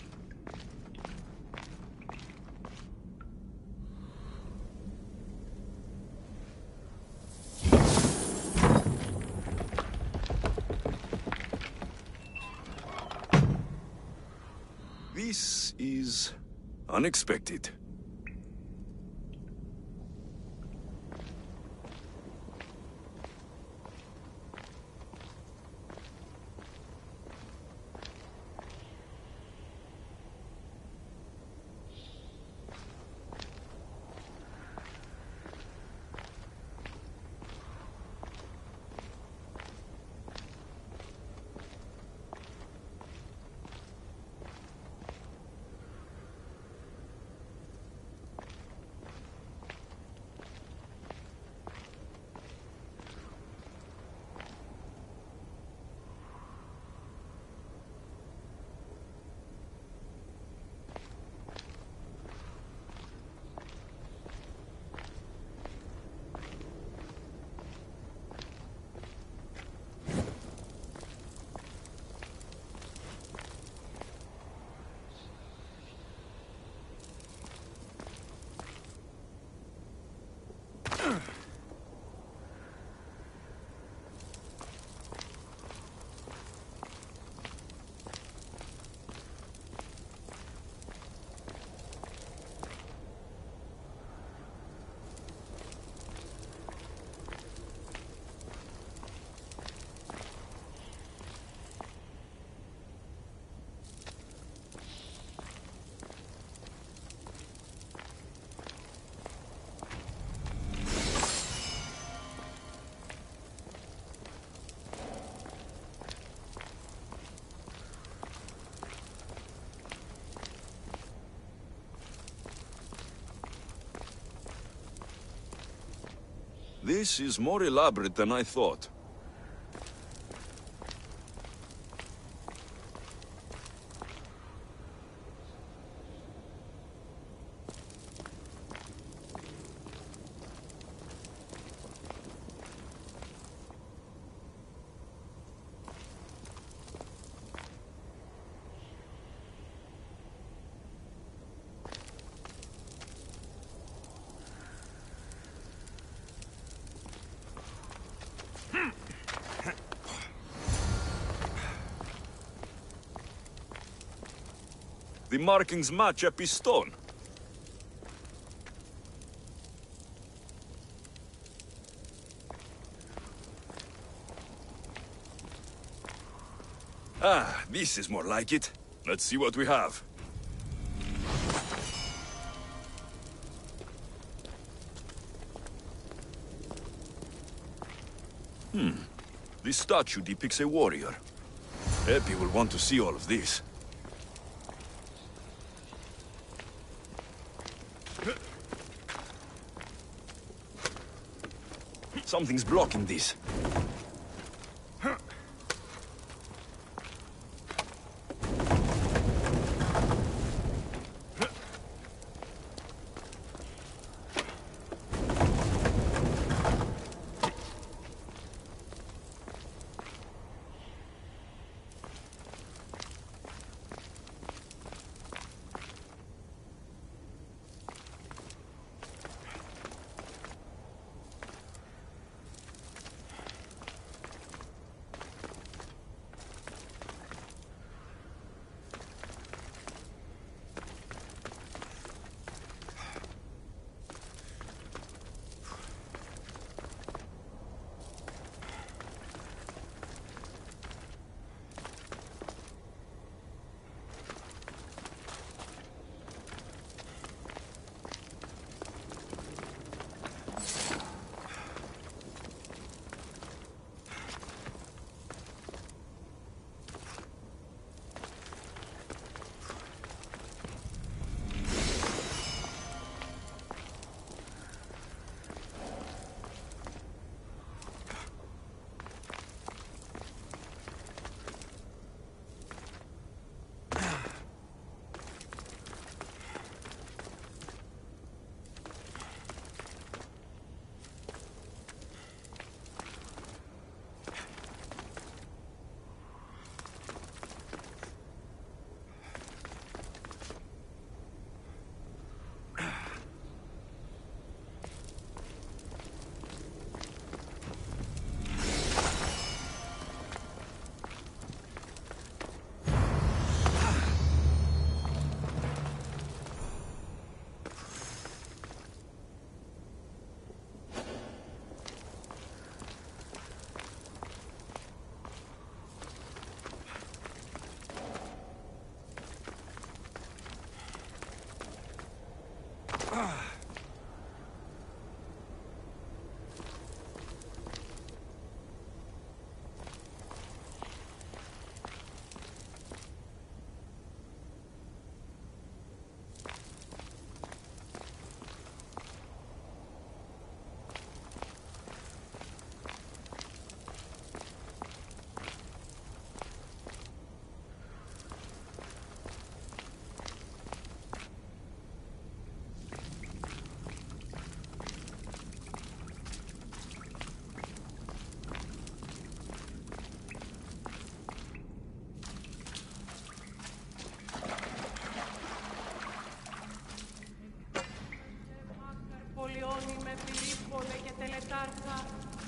This is unexpected. This is more elaborate than I thought. The markings match a piston. Ah, this is more like it. Let's see what we have. This statue depicts a warrior. Epi will want to see all of this. Something's blocking this.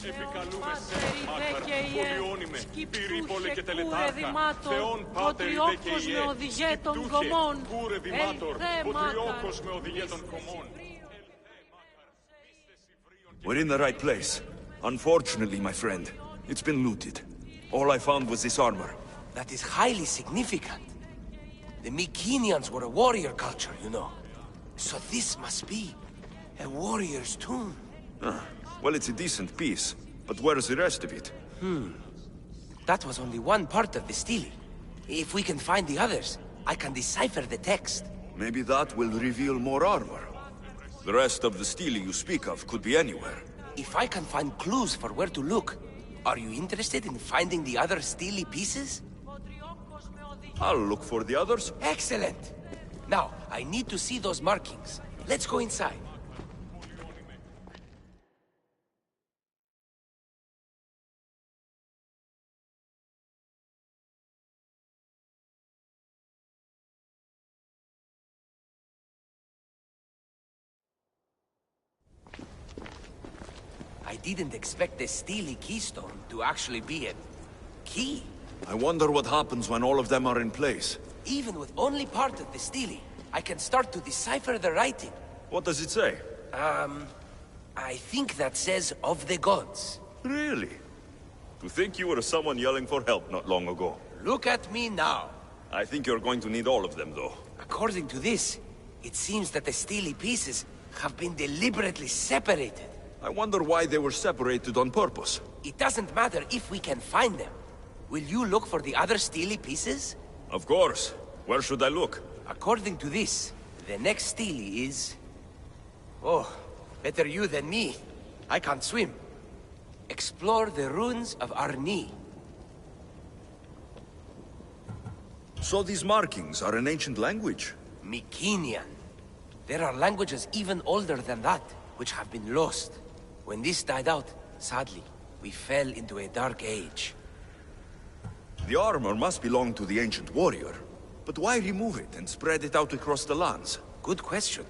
Επικαλούμε σε μάκαρ, πολιώνυμε, πυρήπολε και τελετάρχα, Θεόν πάτερ ιδε και ιέ, σκυπτούχε, κούρε δημάτορ, ποτριόκος με οδηγέ των κομμών. We're in the right place. Unfortunately, my friend, it's been looted. All I found was this armor. That is highly significant. The Mycenaeans were a warrior culture, you know. So this must be a warrior's tomb. Well, it's a decent piece, but where's the rest of it? That was only one part of the stele. If we can find the others, I can decipher the text. Maybe that will reveal more armor. The rest of the stele you speak of could be anywhere. If I can find clues for where to look, are you interested in finding the other stele pieces? I'll look for the others. Excellent! Now, I need to see those markings. Let's go inside. I didn't expect the stele keystone to actually be a key. I wonder what happens when all of them are in place. Even with only part of the stele, I can start to decipher the writing. What does it say? I think that says of the gods. Really? To think you were someone yelling for help not long ago. Look at me now. I think you're going to need all of them, though. According to this, it seems that the steely pieces have been deliberately separated. I wonder why they were separated on purpose. It doesn't matter if we can find them. Will you look for the other steely pieces? Of course. Where should I look? According to this, the next steely is... Oh, better you than me. I can't swim. Explore the ruins of Arni. So these markings are an ancient language? Mycenaean. There are languages even older than that, which have been lost. When this died out, sadly, we fell into a dark age. The armor must belong to the ancient warrior. But why remove it and spread it out across the lands? Good question.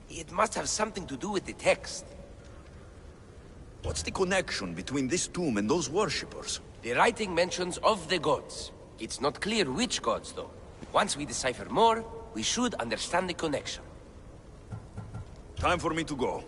It must have something to do with the text. What's the connection between this tomb and those worshippers? The writing mentions of the gods. It's not clear which gods, though. Once we decipher more, we should understand the connection. Time for me to go.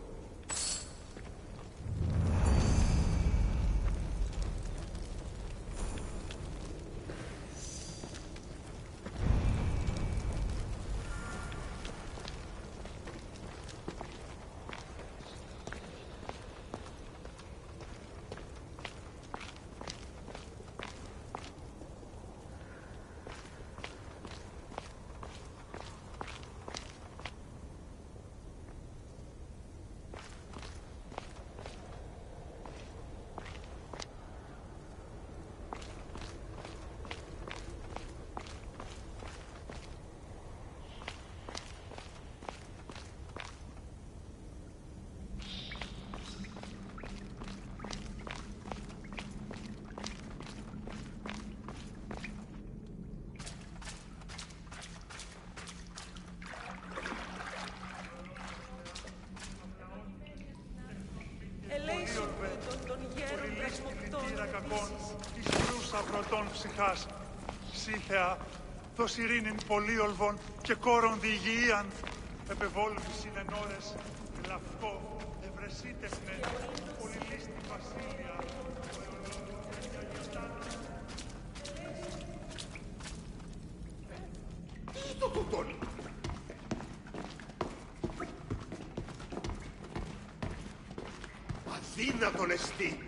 Ψυχάς. Σύθεα, δώσ' ειρήνην πολύολβων και κόρων διηγείαν, επεβόλβη συνενώρες, λαυκό, ευρεσίτεχνε, πολυλίστη βασίλεια, Στο κουτόνι. Αδύνατον εστί.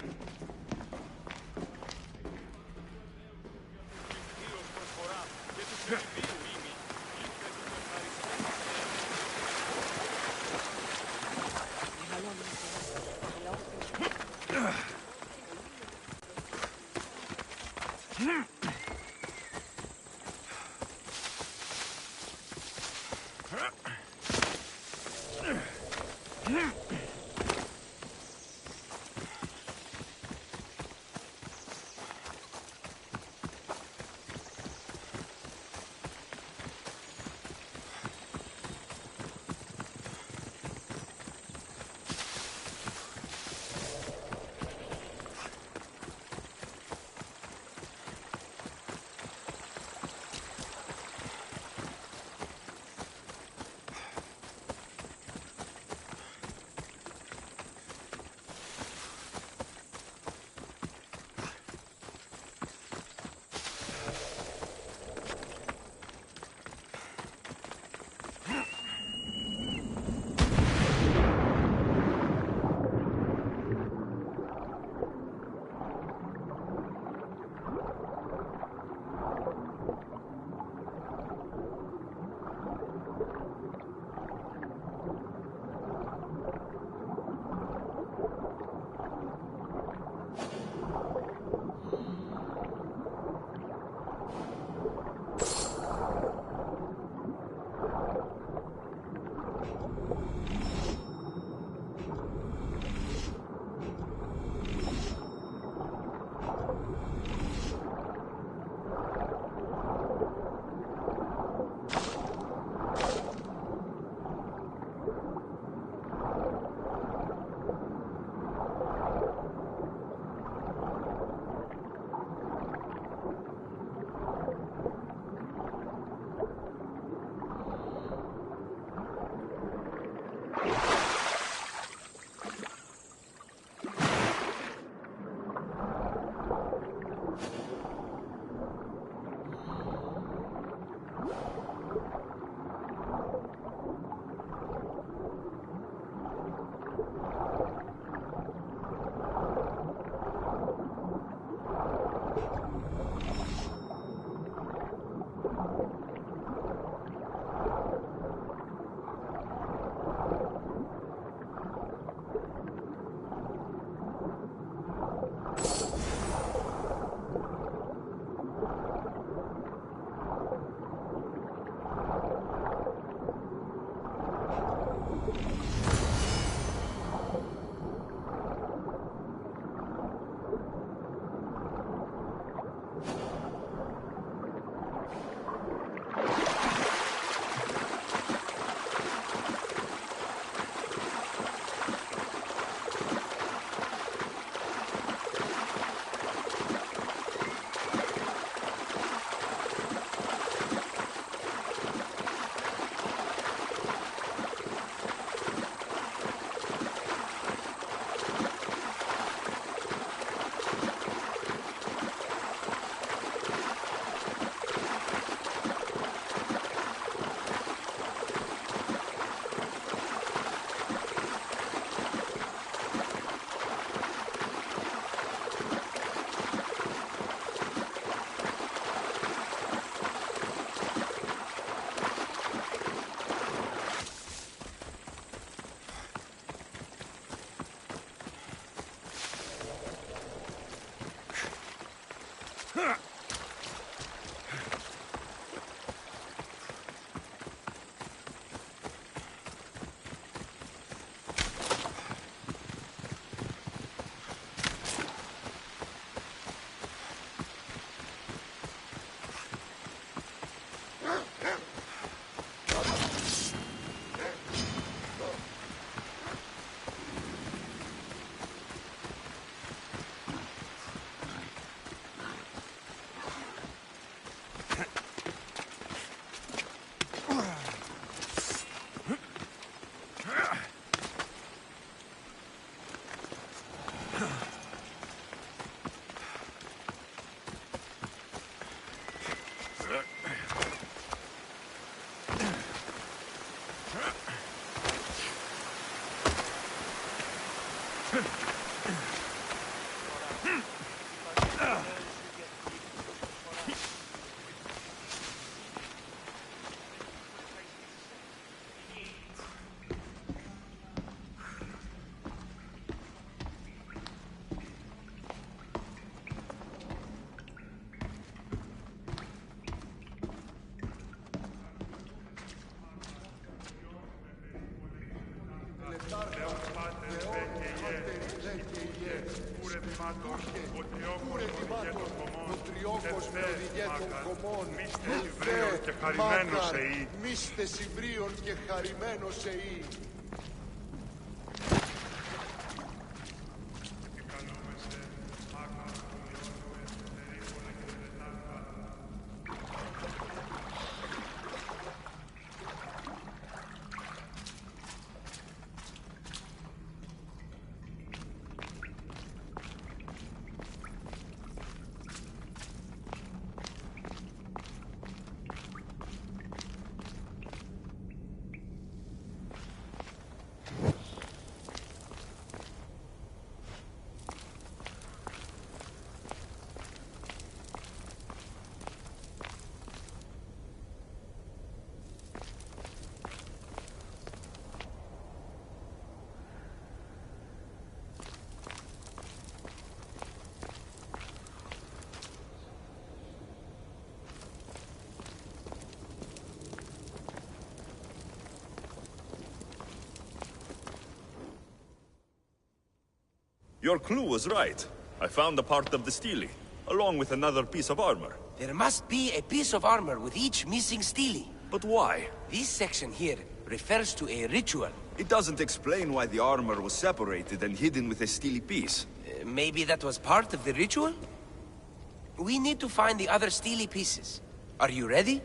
Μίστε συμβρίων και χαρημένος εή. Your clue was right. I found a part of the stele, along with another piece of armor. There must be a piece of armor with each missing stele. But why? This section here refers to a ritual. It doesn't explain why the armor was separated and hidden with a stele piece. Maybe that was part of the ritual? We need to find the other stele pieces. Are you ready?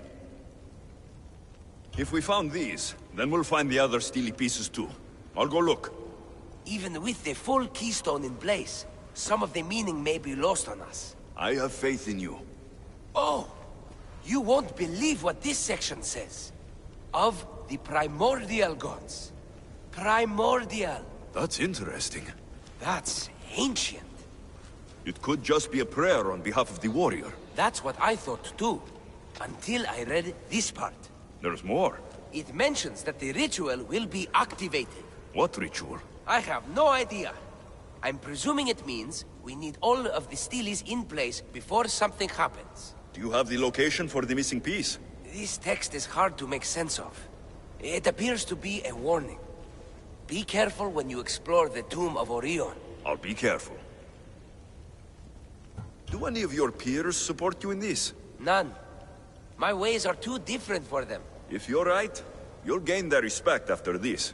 If we found these, then we'll find the other stele pieces too. I'll go look. Even with the full keystone in place, some of the meaning may be lost on us. I have faith in you. Oh! You won't believe what this section says. Of the primordial gods. Primordial. That's interesting. That's ancient. It could just be a prayer on behalf of the warrior. That's what I thought too. Until I read this part. There's more. It mentions that the ritual will be activated. What ritual? I have no idea. I'm presuming it means we need all of the steles in place before something happens. Do you have the location for the missing piece? This text is hard to make sense of. It appears to be a warning. Be careful when you explore the tomb of Orion. I'll be careful. Do any of your peers support you in this? None. My ways are too different for them. If you're right, you'll gain their respect after this.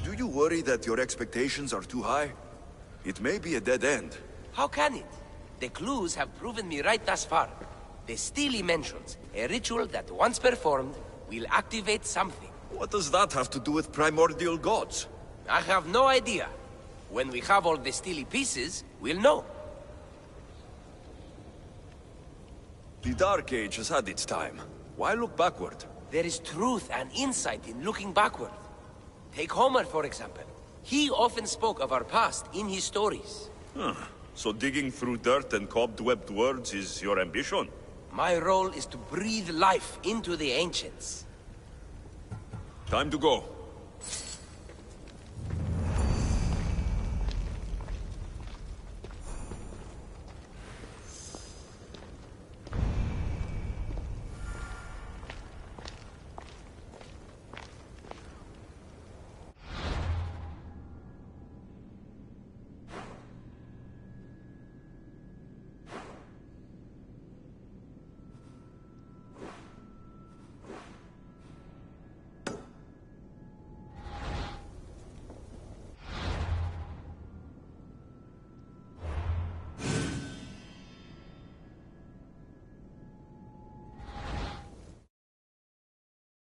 Do you worry that your expectations are too high? It may be a dead end. How can it? The clues have proven me right thus far. The stele mentions a ritual that once performed will activate something. What does that have to do with primordial gods? I have no idea. When we have all the stele pieces, we'll know. The Dark Age has had its time. Why look backward? There is truth and insight in looking backward. Take Homer, for example. He often spoke of our past in his stories. So digging through dirt and cobwebbed words is your ambition? My role is to breathe life into the ancients. Time to go.